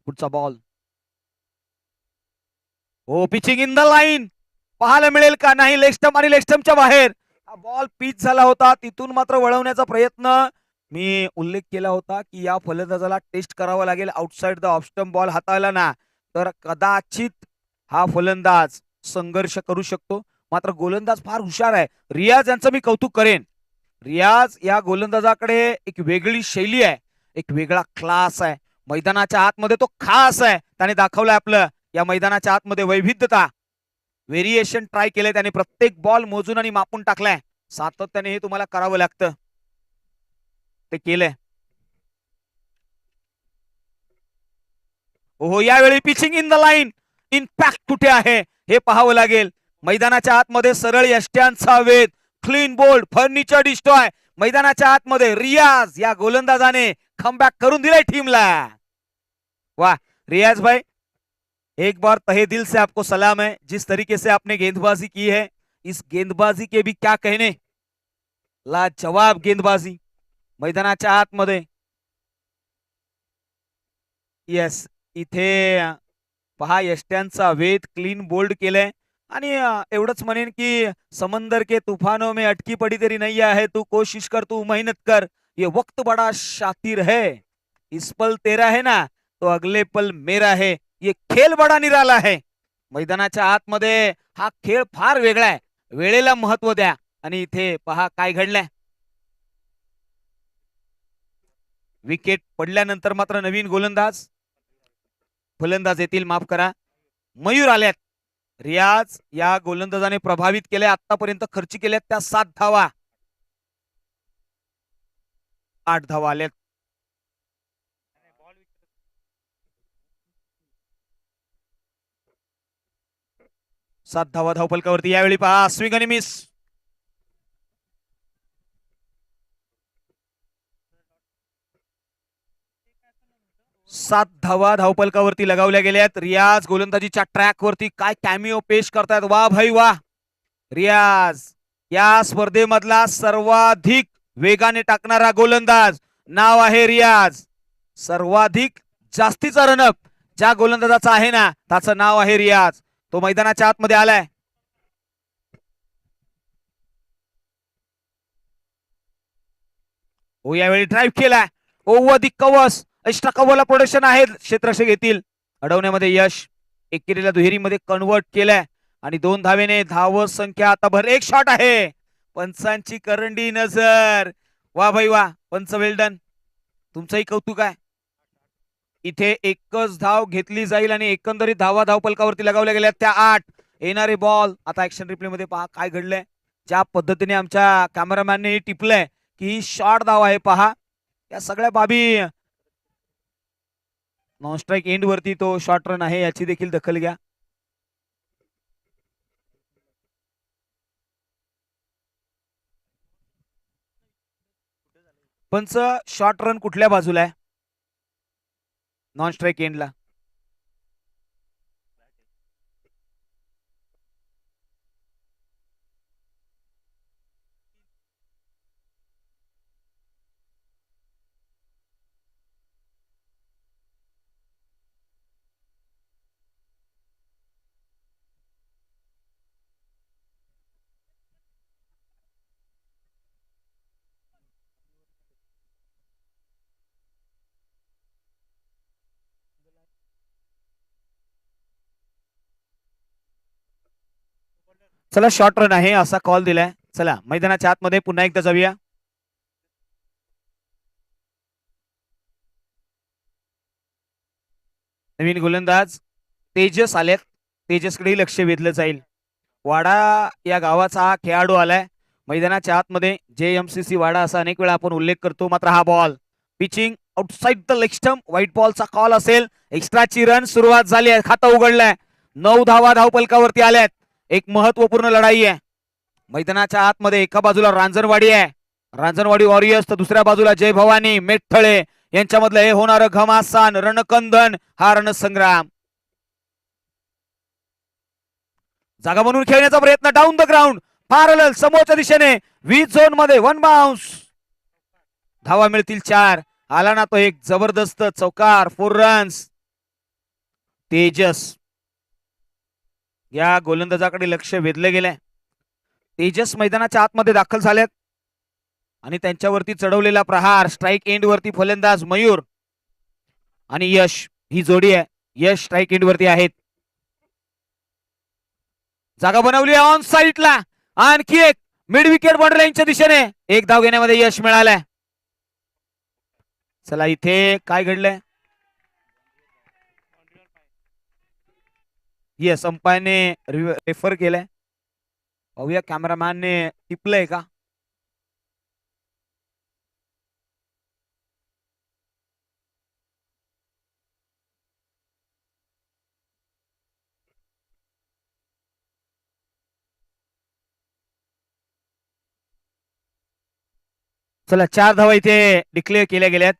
पुढचा बॉल. हो पिचिंग इन द लाईन पाहायला मिळेल का नाही. लेग स्टंप आणि लेग स्टंपच्या बाहेर हा बॉल पिच झाला होता. तिथून मात्र वळवण्याचा प्रयत्न मी उल्लेख केला होता की या फलंदाजाला टेस्ट करावा लागेल. Outside the off stump ball हाताळला ना तर कदाचित हा फलंदाज संघर्ष करू शकतो. मात्र गोलंदाज फार हुशार आहे. रियाज यांचं मी कौतुक करेन. रियाज या गोलंदाजाकडे एक वेगळी शैली आहे, एक वेगळा क्लास आहे. मैदानाच्या आतमध्ये तो खास आहे. त्याने दाखवलंय आपलं या मैदानाच्या आतमध्ये वैविध्यता. व्हेरिएशन ट्राय केलंय त्याने. प्रत्येक बॉल मोजून आणि मापून टाकलाय. सातत्याने हे तुम्हाला करावं लागतं, ते केलंय. हो यावेळी pitching in the line. Impact कुठे आहे हे पाहावं लागेल. मैदानाच्या आतमध्ये सरळ यष्ट्यांचा वेध, क्लीन बोल्ड, फर्निचर डिस्ट्रॉय. मैदानाच्या आतमध्ये रियाज या गोलंदाजाने कमबॅक करून दिलाय टीमला. वाह रियाज भाई, एक बार तहे दिल से आपको सलाम है. जिस तरीके से आपने गेंदबाजी की है, इस गेंदबाजी के भी क्या कहने. लाजवाब गेंदबाजी मैदानाच्या आतमध्ये. येस इथे पहा यष्ट्यांचा वेध, क्लीन बोल्ड केलंय. आणि एवढंच म्हणेन की समंदर के तूफानों में अटकी पड़ी तेरी नैया है, तू कोशिश कर, तू मेहनत कर, ये वक्त बड़ा शातिर है, इस पल तेरा है ना तो अगले पल मेरा है, ये खेळ बडा निराला है. मैदानाच्या आतमध्ये हा खेळ फार वेगळा आहे. वेळेला महत्व द्या. आणि इथे पहा काय घडलंय. विकेट पडल्यानंतर मात्र नवीन गोलंदाज फलंदाज येतील, माफ करा, मयूर आल्यात. रियाज या गोलंदाजाने प्रभावित केले, आतापर्यंत खर्ची केल्यात त्या 7 धावा, 8 धावा आल्यात. सात धावा धावफलकावरती. यावेळी पहा स्विंग आणि मिस. सात धावा धावफलकावरती लगावल्या गेल्यात. रियाज गोलंदाजीच्या ट्रॅक वरती काय कॅमिओ पेश करतायत. वा भाई वा. रियाज या स्पर्धेमधला सर्वाधिक वेगाने टाकणारा गोलंदाज, नाव आहे रियाज. सर्वाधिक जास्तीचा रनअप ज्या गोलंदाजाचा आहे ना, त्याचं नाव आहे रियाज. तो मैदानाच्या आतमध्ये आलाय. हो, यावेळी ड्राईव्ह केलाय. अधिक कवच, एक्स्ट्रा कव्हरला प्रोडक्शन आहे, क्षेत्ररक्षक येतील. अडवण्यामध्ये यश. एकेरीला दुहेरीमध्ये कन्वर्ट केलाय आणि 2 धावेने धाव संख्या आता भर. एक शॉट आहे, पंचांची करंडी नजर. वा भाई वा, पंच वेल डन, तुमचंही कौतुक आहे. इथे एकच धाव घेतली जाईल आणि एकंदरीत धावा धावफलकावरती लगावल्या गेल्या त्या 8. येणारे बॉल आता ऍक्शन रिप्ले मध्ये पहा काय घडलंय. ज्या पद्धतीने आमच्या कॅमेरामॅनने टिपलंय की ही शॉर्ट धाव आहे, पहा या सगळ्या बाबी. नॉन स्ट्राईक एंड वरती तो शॉर्ट रन आहे, याची देखील दखल घ्या. पंच, शॉर्ट रन कुठल्या बाजूला आहे? नॉन स्ट्राईक एंडला. चला, शॉर्ट रन आहे असा कॉल दिलाय. चला मैदानाच्या आतमध्ये पुन्हा एकदा जाऊया. नवीन गोलंदाज तेजस आलेत. तेजसकडे लक्ष वेधलं जाईल. वाडा या गावाचा हा खेळाडू आलाय मैदानाच्या आतमध्ये. JMCC वाडा असा अनेक वेळा आपण उल्लेख करतो. मात्र हा ball pitching outside the leg stump, white बॉलचा कॉल असेल. एक्स्ट्राची रन सुरुवात झाली आहे, खातं उघडलंय. 9 धावा धावफलकावरती आल्यात. एक महत्वपूर्ण लढाई आहे मैदानाच्या आतमध्ये. एका बाजूला रांजणवाडी आहे, रांजणवाडी वॉरियर्स, तर दुसऱ्या बाजूला जय भवानी मेटथळे यांच्यामधलं हे होणारं घमासान रणकंदन, हा रणसंग्राम. जागा बनवून खेळण्याचा प्रयत्न, डाऊन द ग्राउंड, पॅरलल समोरच्या दिशेने 20 झोन मध्ये 1 बाउन्स. धावा मिळतील 4. आला ना तो एक जबरदस्त चौकार, 4 रन्स. तेजस या गोलंदाजाकडे लक्ष वेधले गेले. तेजस मैदानाच्या आतमध्ये दाखल झालेत आणि त्यांच्यावरती चढवलेला प्रहार. स्ट्राईक एंड वरती फलंदाज मयूर आणि यश, ही जोडी आहे. यश स्ट्राईक एंड वरती आहेत. जागा बनवली ऑन साईडला. आणखी एक मिड विकेट बॉर्डर लाईनच्या दिशेने 1 धाव घेण्यामध्ये यश मिळालंय. चला इथे काय घडलंय. येस, अंपायरने रेफर केलंय. पाहूया कॅमेरामॅनने टिपलंय का. चला 4 धावा इथे डिक्लेअर केल्या गेल्यात.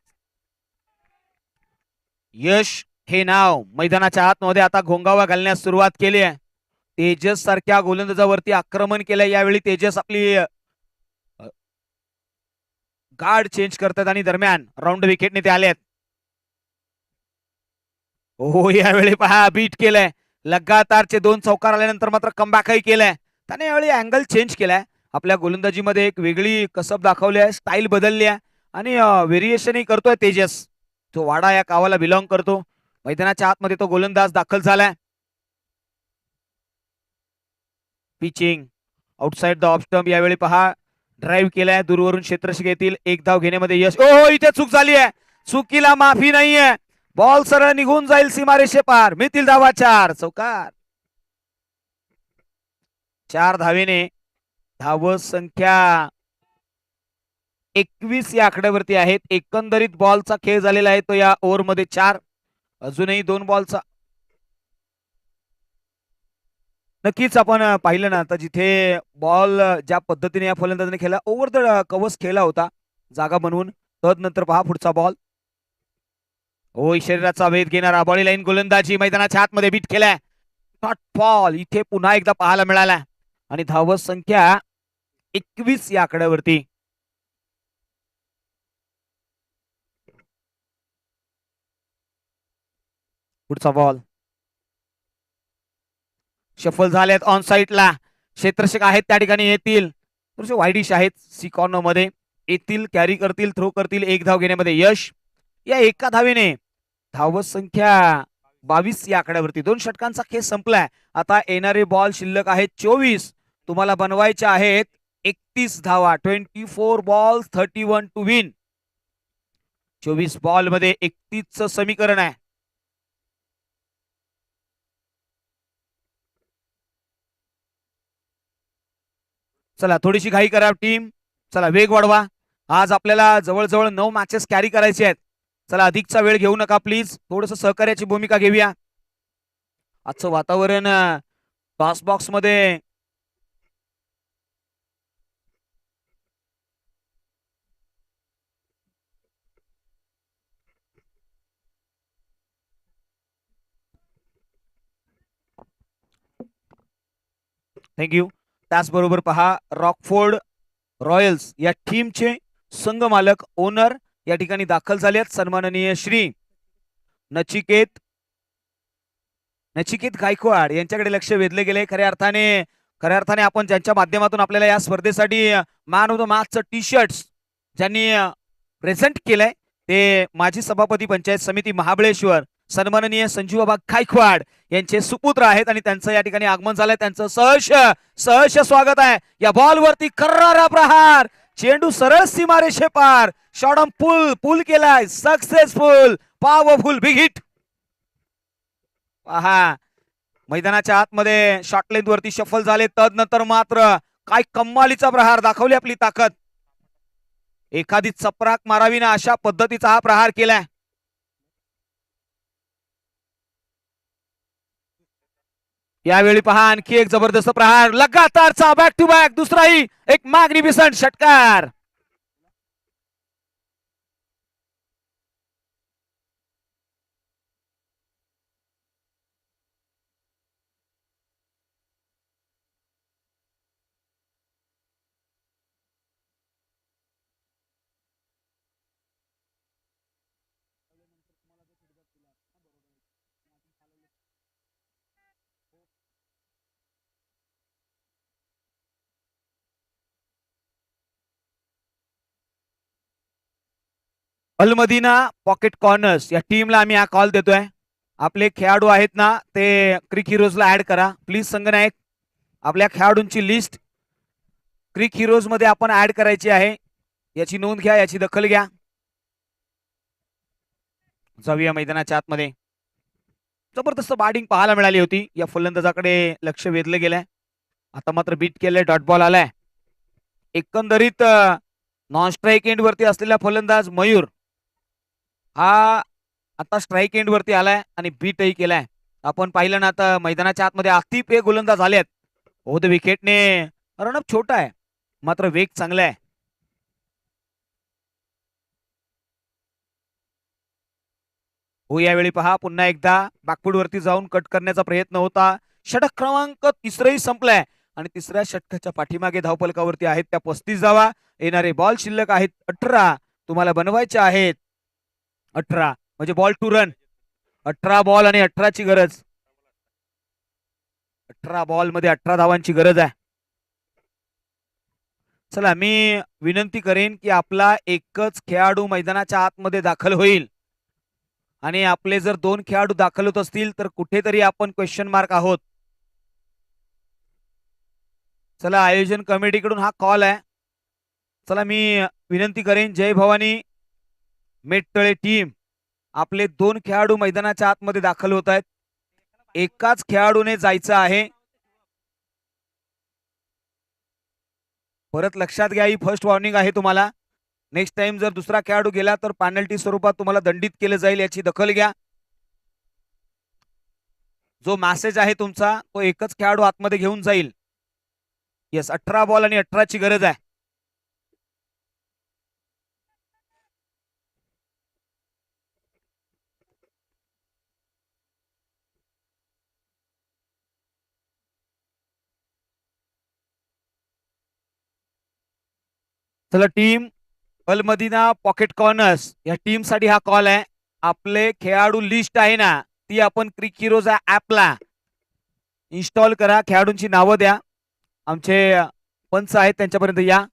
यश हे नाव मैदानाच्या आतमध्ये आता घोंगावा घालण्यास सुरुवात केली आहे. तेजस सारख्या गोलंदाजावरती आक्रमण केलंय. यावेळी तेजस आपली गार्ड चेंज करतात आणि दरम्यान राऊंड विकेटने ते आलेत. हो, यावेळी पहा बीट केलंय. लगातारचे 2 चौकार आल्यानंतर मात्र कमबॅकही केलंय. त्याने यावेळी अँगल चेंज केलाय. आपल्या गोलंदाजीमध्ये एक वेगळी कसब दाखवली आहे, स्टाईल बदलली आहे आणि व्हेरिएशनही करतोय तेजस. तो वाडा या गावाला बिलॉंग करतो. मैदानाच्या आतमध्ये तो गोलंदाज दाखल झालाय. Pitching outside the off stump. यावेळी पहा ड्राईव्ह केलाय, दूरवरून क्षेत्ररक्षक येतील. 1 धाव घेण्यामध्ये यश. ओहो, इथे चूक झाली आहे. चुकीला माफी नाहीये. बॉल सरळ निघून जाईल सीमारेषे पार. मिळतील धावा 4. चौकार. 4 धावेने धाव संख्या 21 या आकड्यावरती आहेत. एकंदरीत बॉलचा खेळ झालेला आहे तो या ओव्हरमध्ये 4. अजूनही 2 बॉलचा. नक्कीच आपण पाहिलं ना, तर जिथे बॉल ज्या पद्धतीने या फलंदाजाने खेळला, ओव्हर द कव्हर्स खेळला होता जागा बनवून. तदनंतर पहा पुढचा बॉल. शरीराचा वेध घेणारा बॉडी लाईन गोलंदाजी मैदानाच्या आतमध्ये बीट केलाय. डॉट बॉल इथे पुन्हा एकदा पाहायला मिळाला आणि धाव संख्या 21 या आकड्यावरती. पुढचा बॉल. शफल झालेत ऑन साईडला. क्षेत्ररक्षक आहेत त्या ठिकाणी येतील. थोडेसे वाईडिश आहेत सी कॉर्नर मध्ये. येतील, कॅरी करतील, थ्रो करतील. 1 धाव घेण्यामध्ये यश. या एका धावेने धाव संख्या 22 या आकड्यावरती. 2 षटकांचा खेळ संपलाय. आता येणारे बॉल शिल्लक आहेत 24. तुम्हाला बनवायच्या आहेत 31 धावा. 24 बॉल्स 31 टू विन. 24 बॉल मध्ये 31 च समीकरण आहे. चला थोडीशी घाई करा टीम. चला वेग वाढवा. आज आपल्याला जवळजवळ 9 मॅचेस कॅरी करायचे आहेत. चला अधिकचा वेळ घेऊ नका प्लीज. थोडस सहकार्याची भूमिका घेऊया. आजचं वातावरण टॉस बॉक्स मध्ये थँक्यू. त्याचबरोबर पहा रॉकफोर्ड रॉयल्स या टीमचे संघ मालक ओनर या ठिकाणी दाखल झाले आहेत. सन्माननीय श्री नचिकेत गायकवाड यांच्याकडे लक्ष वेधले गेले. खऱ्या अर्थाने आपण ज्यांच्या माध्यमातून आपल्याला या स्पर्धेसाठी मॅन ऑफ द मॅचचं टी शर्ट्स ज्यांनी प्रेझेंट केलंय ते माजी सभापती पंचायत समिती महाबळेश्वर सन्माननीय संजू बाबा गायकवाड यांचे सुपुत्र आहेत आणि त्यांचं या ठिकाणी आगमन झालंय. त्यांचं सहर्ष स्वागत आहे. या बॉल वरती कर्रारा प्रहार. चेंडू सरळ सीमारेषे पार. शॉर्ट पुल केलाय. Successful, powerful, big hit. पहा मैदानाच्या आतमध्ये शॉर्ट लेंथ वरती शफल झाले. तदनंतर मात्र काय कम्मालीचा प्रहार. दाखवली आपली ताकद. एखादी चपराक मारावी ना अशा पद्धतीचा हा प्रहार केलाय. यावेळी पहा आणखी एक जबरदस्त प्रहार. लगातारचा बॅक टू बॅक. दुसराही एक मॅग्निफिसंट षटकार. अलमदीना पॉकेट कॉर्नर्स या टीमला आम्ही हा कॉल देतोय. आपले खेळाडू आहेत ना ते क्रिक हिरोजला ऍड करा प्लीज. संगनायक आपल्या खेळाडूंची लिस्ट क्रिक हिरोज मध्ये आपण ऍड करायची आहे. याची नोंद घ्या, याची दखल घ्या. जाऊया मैदानाच्या आतमध्ये. जबरदस्त बॅटिंग पाहायला मिळाली होती. या फलंदाजाकडे लक्ष वेधलं गेलंय. आता मात्र बीट केलंय. डॉट बॉल आलाय. एकंदरीत नॉन स्ट्राईक एंड वरती असलेला फलंदाज मयूर हा आता स्ट्राईक एंड वरती आलाय आणि बीटही केलाय. आपण पाहिलं ना आता मैदानाच्या आतमध्ये आतिफ हे गोलंदाज आलेत. हो द विकेटने रनअप छोटा आहे मात्र वेग चांगला आहे. हो यावेळी पहा पुन्हा एकदा बॅकफूट वरती जाऊन कट करण्याचा प्रयत्न होता. षटक क्रमांक 3 संपलाय आणि 3ऱ्या षटकाच्या पाठीमागे धावफलकावरती आहेत त्या 35 धावा. येणारे बॉल शिल्लक आहेत 18. तुम्हाला बनवायचे आहेत 18 म्हणजे बॉल टू रन. 18 बॉल आणि 18 ची गरज. 18 बॉल मध्ये 18 धावांची गरज आहे. चला मी विनंती करेन की आपला एकच खेळाडू मैदानाच्या आतमध्ये दाखल होईल आणि आपले जर 2 खेळाडू दाखल होत असतील तर कुठेतरी आपण क्वेश्चन मार्क आहोत. चला आयोजन कमिटीकडून हा कॉल आहे. चला मी विनंती करेन जय भवानी मेटतळे टीम, आपले 2 खेळाडू मैदानाच्या आतमध्ये दाखल होत आहेत. एकाच खेळाडूने जायचं आहे. परत लक्षात घ्या, ही फर्स्ट वॉर्निंग आहे तुम्हाला. नेक्स्ट टाइम जर दुसरा खेळाडू गेला तर पेनल्टी स्वरूपात तुम्हाला दंडित केलं जाईल, याची दखल घ्या. जो मेसेज आहे तुमचा तो एकच खेळाडू आतमध्ये घेऊन जाईल. येस, 18 बॉल आणि 18 ची गरज आहे. चला टीम अल मदीना पॉकेट कॉर्नर्स या टीम साठी हा कॉल आहे. आपले खेळाडू लिस्ट आहे ना, ती आपण क्रिक हिरोज ऍपला इन्स्टॉल करा. खेळाडूंची नावं द्या. आमचे पंच आहेत त्यांच्यापर्यंत या.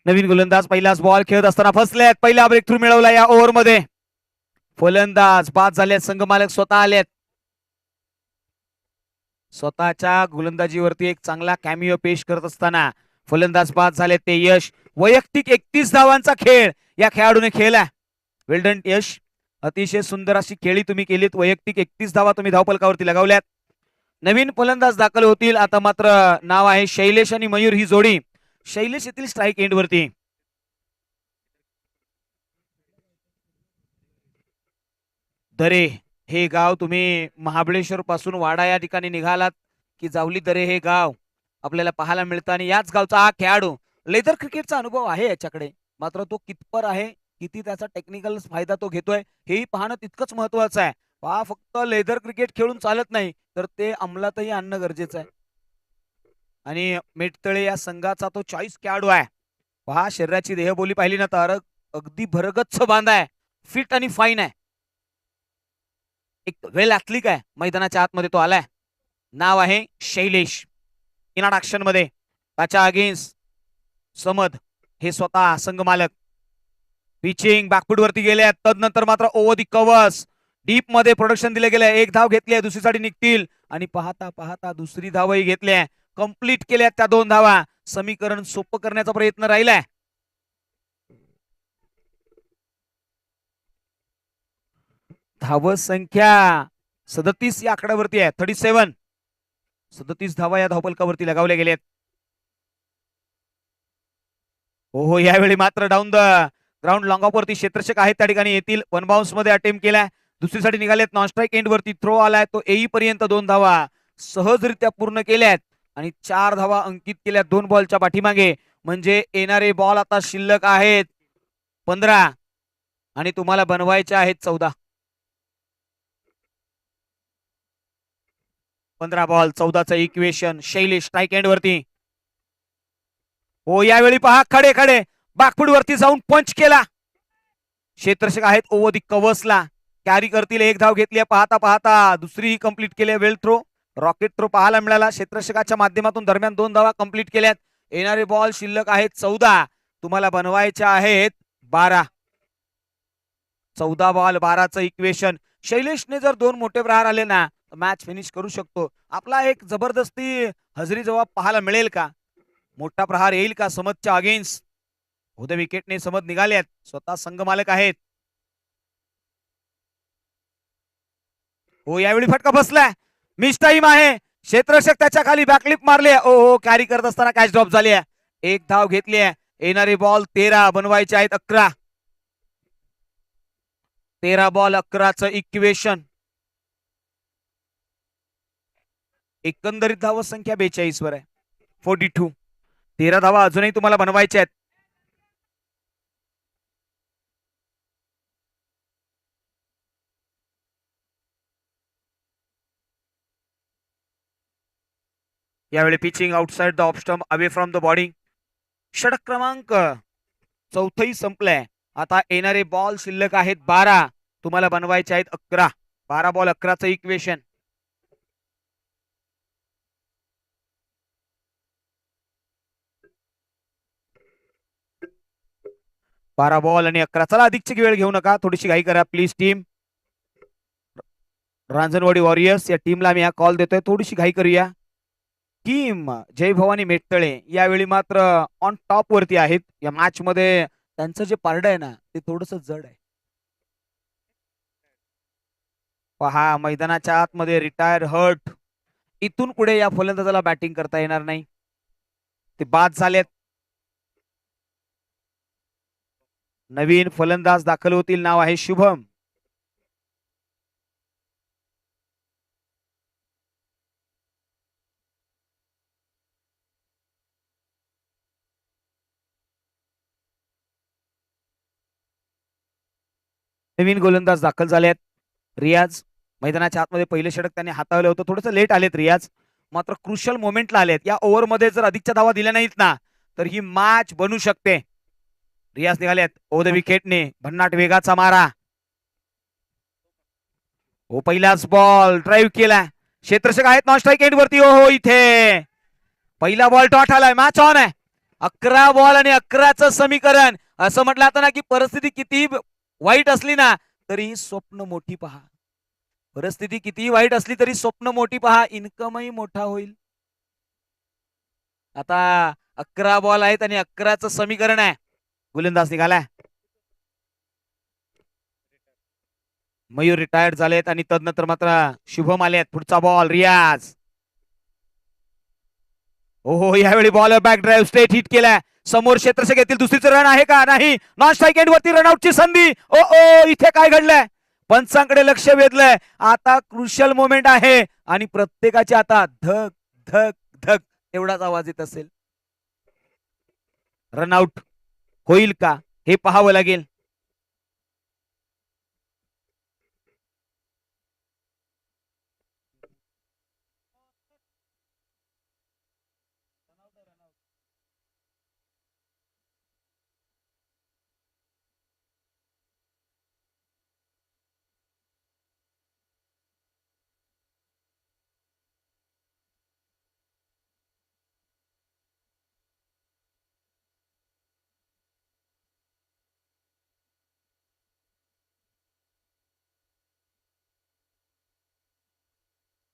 नवीन गोलंदाज पहिलाच बॉल खेळत असताना फसलेत. पहिला ब्रेक थ्रू मिळवला या ओव्हर मध्ये. फलंदाज बाद झालेत. संघमालक स्वतः आलेत. स्वतःच्या गोलंदाजीवरती एक चांगला कॅमिओ पेश करत असताना फलंदाज बाद झाले. ते यश. वैयक्तिक 31 धावांचा खेळ या खेळाडूने खेळला. वेल्डन यश, अतिशय सुंदर अशी खेळी तुम्ही केलीत. वैयक्तिक 31 धावा तुम्ही धावफलकावरती लगावल्यात. नवीन फलंदाज दाखल होतील. आता मात्र नाव आहे शैलेश आणि मयूर ही जोडी. शैलेश येथील स्ट्राईक एंड वरती. दरे हे गाव, तुम्ही महाबळेश्वर पासून वाडा या ठिकाणी निघालात की जावली दरे हे गाव आपल्याला पाहायला मिळतं. आणि याच गावचा हा खेळाडू. लेदर क्रिकेटचा अनुभव आहे याच्याकडे, मात्र तो कितपर आहे, किती त्याचा टेक्निकल फायदा तो घेतोय हेही पाहणं तितकंच महत्वाचं आहे. पहा, फक्त लेदर क्रिकेट खेळून चालत नाही, तर ते अंमलातही आणणं गरजेचं आहे. आणि मेटतळे या संघाचा तो चॉईस खेळाडू आहे. पहा, शरीराची देहबोली पाहिली ना तर अगदी भरगच्च बांध आहे. फिट आणि फाईन आहे. एक वेल ऍथलिक आहे. मैदानाच्या आतमध्ये तो आलाय. नाव आहे शैलेश. इनाड ऍक्शन मध्ये त्याच्या अगेन्स्ट समद हे स्वतः संघ मालक. पिचिंग बॅकफूट वरती गेले. तदनंतर मात्र ओव्हर दी कव्हर्स डीप मध्ये प्रोडक्शन दिले गेले. एक धाव घेतली आहे, दुसरीसाठी निघतील. आणि पाहता पाहता दुसरी धावही घेतली आहे. कंप्लीट केल्या त्या 2 धावा. समीकरण सोपं करण्याचा प्रयत्न राहिलाय. धाव संख्या 37 या आकड्यावरती आहे. 37. 37 धावा या धावफलकावरती लगावल्या गेल्यात. हो, यावेळी मात्र down the ground long of वरती क्षेत्ररक्षक आहेत त्या ठिकाणी येतील. 1 बाउन्स मध्ये अटेम्प्ट केलाय. दुसरीसाठी निघालेत. नॉन स्ट्राईक एंड वरती थ्रो आलाय. तो येईपर्यंत 2 धावा सहजरित्या पूर्ण केल्यात आणि 4 धावा अंकित केल्या 2 बॉलच्या पाठीमागे. म्हणजे येणारे बॉल आता शिल्लक आहेत 15 आणि तुम्हाला बनवायचे आहेत 14. 15 बॉल 14चं इक्वेशन. शैलेश स्ट्राईक एंड वरती. हो, यावेळी पहा, खडे खडे बॅकफूट वरती जाऊन पंच केला. क्षेत्ररक्षक आहेत ओव्हर दी कव्हर्सला. कॅरी करतील. 1 धाव घेतली. पाहता पाहता दुसरी कंप्लीट केली. वेल थ्रो, रॉकेट थ्रो पाहायला मिळाला. क्षेत्ररक्षकाच्या माध्यमातून दरम्यान 2 धावा कंप्लीट केल्यात. येणारे बॉल शिल्लक आहेत 14. तुम्हाला बनवायचे आहेत 12. 14 बॉल 12चं इक्वेशन. शैलेशने जर 2 मोठे प्रहार आले ना, मॅच फिनिश करू शकतो. आपला एक जबरदस्ती हजेरी जवाब पाहायला मिळेल का? मोठा प्रहार येईल का समदच्या अगेन्स्ट? उद्या विकेटने समद निघालेत. स्वतः संघ मालक आहेत. हो, यावेळी फटका बसलाय. मिस टाइम आहे. क्षेत्ररक्षक त्याच्या खाली बॅकलिप मारले. ओ कॅरी करत असताना कॅच ड्रॉप झाली आहे. 1 धाव घेतली आहे. येणारे बॉल 13 बनवायचे आहेत 11. 13 बॉल 11चं इक्वेशन. एकंदरीत धाव संख्या 42 वर आहे. 42. 13 धावा अजूनही तुम्हाला बनवायच्या आहेत. यावेळी pitching outside the off stump away from the body. षटक क्रमांक 4 संपलाय. आता येणारे बॉल शिल्लक आहेत 12. तुम्हाला बनवायचे आहेत 11. 12 बॉल 11चं इक्वेशन. बारा बॉल आणि 11. चला अधिकची वेळ घेऊ नका, थोडीशी घाई करा प्लीज टीम. रांजणवाडी वॉरियर्स या टीमला मी हा कॉल देतोय, थोडीशी घाई करूया. टीम जय भवानी मेटतळे यावेळी मात्र ऑन टॉप वरती आहेत या मॅच मध्ये. त्यांचं जे पारड आहे ना ते थोडस जड आहे. पहा मैदानाच्या आतमध्ये रिटायर हर्ट. इथून पुढे या फलंदाजाला बॅटिंग करता येणार नाही, ते बाद झालेत. नवीन फलंदाज दाखल होतील, नाव आहे शुभम. नवीन गोलंदाज दाखल झालेत. रियाज मैदानाच्या आतमध्ये पहिले षटक त्यांनी हाताळलं होतं, थोडंसं लेट आलेत रियाज, मात्र क्रुशल मोमेंटला आलेत. या ओव्हरमध्ये जर अधिकच्या धावा दिल्या नाहीत ना तर ही मॅच बनू शकते. रियाज निघालेत ओ द विकेटने, भन्नाट वेगाचा मारा. हो पहिलाच बॉल ड्राईव्ह केला, क्षेत्ररक्षक आहेत नॉन स्ट्राईक एंड वरती. हो इथे पहिला बॉल डॉट आलाय, मॅच ऑन आहे. 11 बॉल आणि 11चं समीकरण. असं म्हटलं आता ना की परिस्थिती किती वाईट असली ना तरी स्वप्न मोठी पहा. परिस्थिती कितीही वाईट असली तरी स्वप्न मोठी पहा, इन्कमही मोठा होईल. आता 11 बॉल आहेत आणि 11चं समीकरण आहे. गोलंदाज निघालाय, मयूर रिटायर्ड झालेत आणि तदनंतर मात्र शुभम आलेत. पुढचा बॉल रियाज. हो यावेळी ball back drive straight hit केलाय. समोर क्षेत्ररक्षक येतील, दुसरीचं रन आहे का? नाही. नॉन स्ट्राईक एंड वरती रनआउटची संधी. ओ ओ इथे काय घडलंय? पंचांकडे लक्ष वेधलंय. आता क्रुशियल मोमेंट आहे आणि प्रत्येकाची आता धक धक धक एवढाच आवाज येत असेल. रनआउट होईल का हे पाहावं लागेल.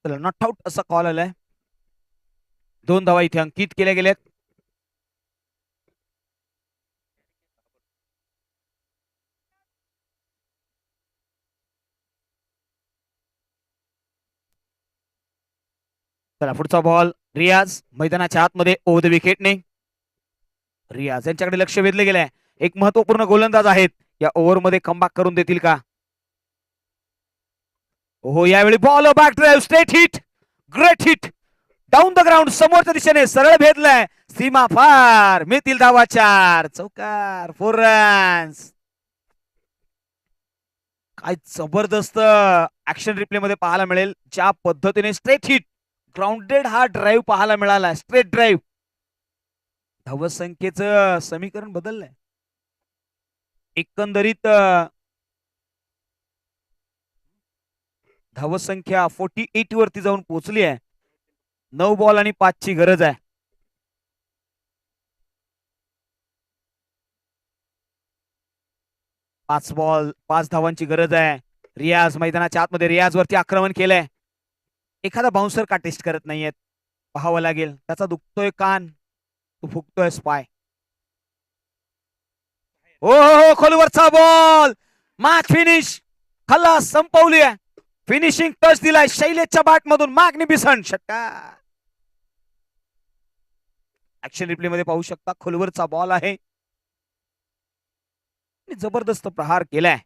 चला नॉट आउट असा कॉल आलाय. 2 धावा इथे अंकित केल्या गेल्यात. चला पुढचा बॉल रियाज मैदानाच्या आतमध्ये ओव्हर द विकेटने. रियाज यांच्याकडे लक्ष वेधले गेलंय. एक महत्वपूर्ण गोलंदाज आहेत, या ओव्हरमध्ये कमबॅक करून देतील का? हो यावेळी ball back drive straight hit, great hit down the ground. समोरच्या दिशेने सरळ भेदलाय, सीमा फार. मिळतील धावा 4. चौकार 4 रन्स. काय जबरदस्त ऍक्शन रिप्ले मध्ये पाहायला मिळेल. ज्या पद्धतीने स्ट्रेट हिट ग्राउंडेड हा ड्राईव्ह पाहायला मिळाला, स्ट्रेट ड्राईव्ह. धावसंख्येचं समीकरण बदललंय. एकंदरीत धावसंख्या 48 वरती जाऊन पोहोचली आहे. 9 बॉल आणि 5 ची गरज आहे. पाच बॉल 5 धावांची गरज आहे. रियाज मैदानाच्या आतमध्ये, रियाज वरती आक्रमण केलंय. एखादा बाउन्सर का टेस्ट करत नाहीयेत पाहावं लागेल. त्याचा दुखतोय कान, तो फुकतोय स्पाय. हो खोलवरचा बॉल, मॅच फिनिश. खलास संपवली आहे. फिनिशिंग टच दिलाय शैलेशच्या बॅट मधून. मॅग्निफिसंट षटकार. ऍक्शन रिप्ले मध्ये पाहू शकता, खोलवरचा बॉल आहे. जबरदस्त प्रहार केलाय.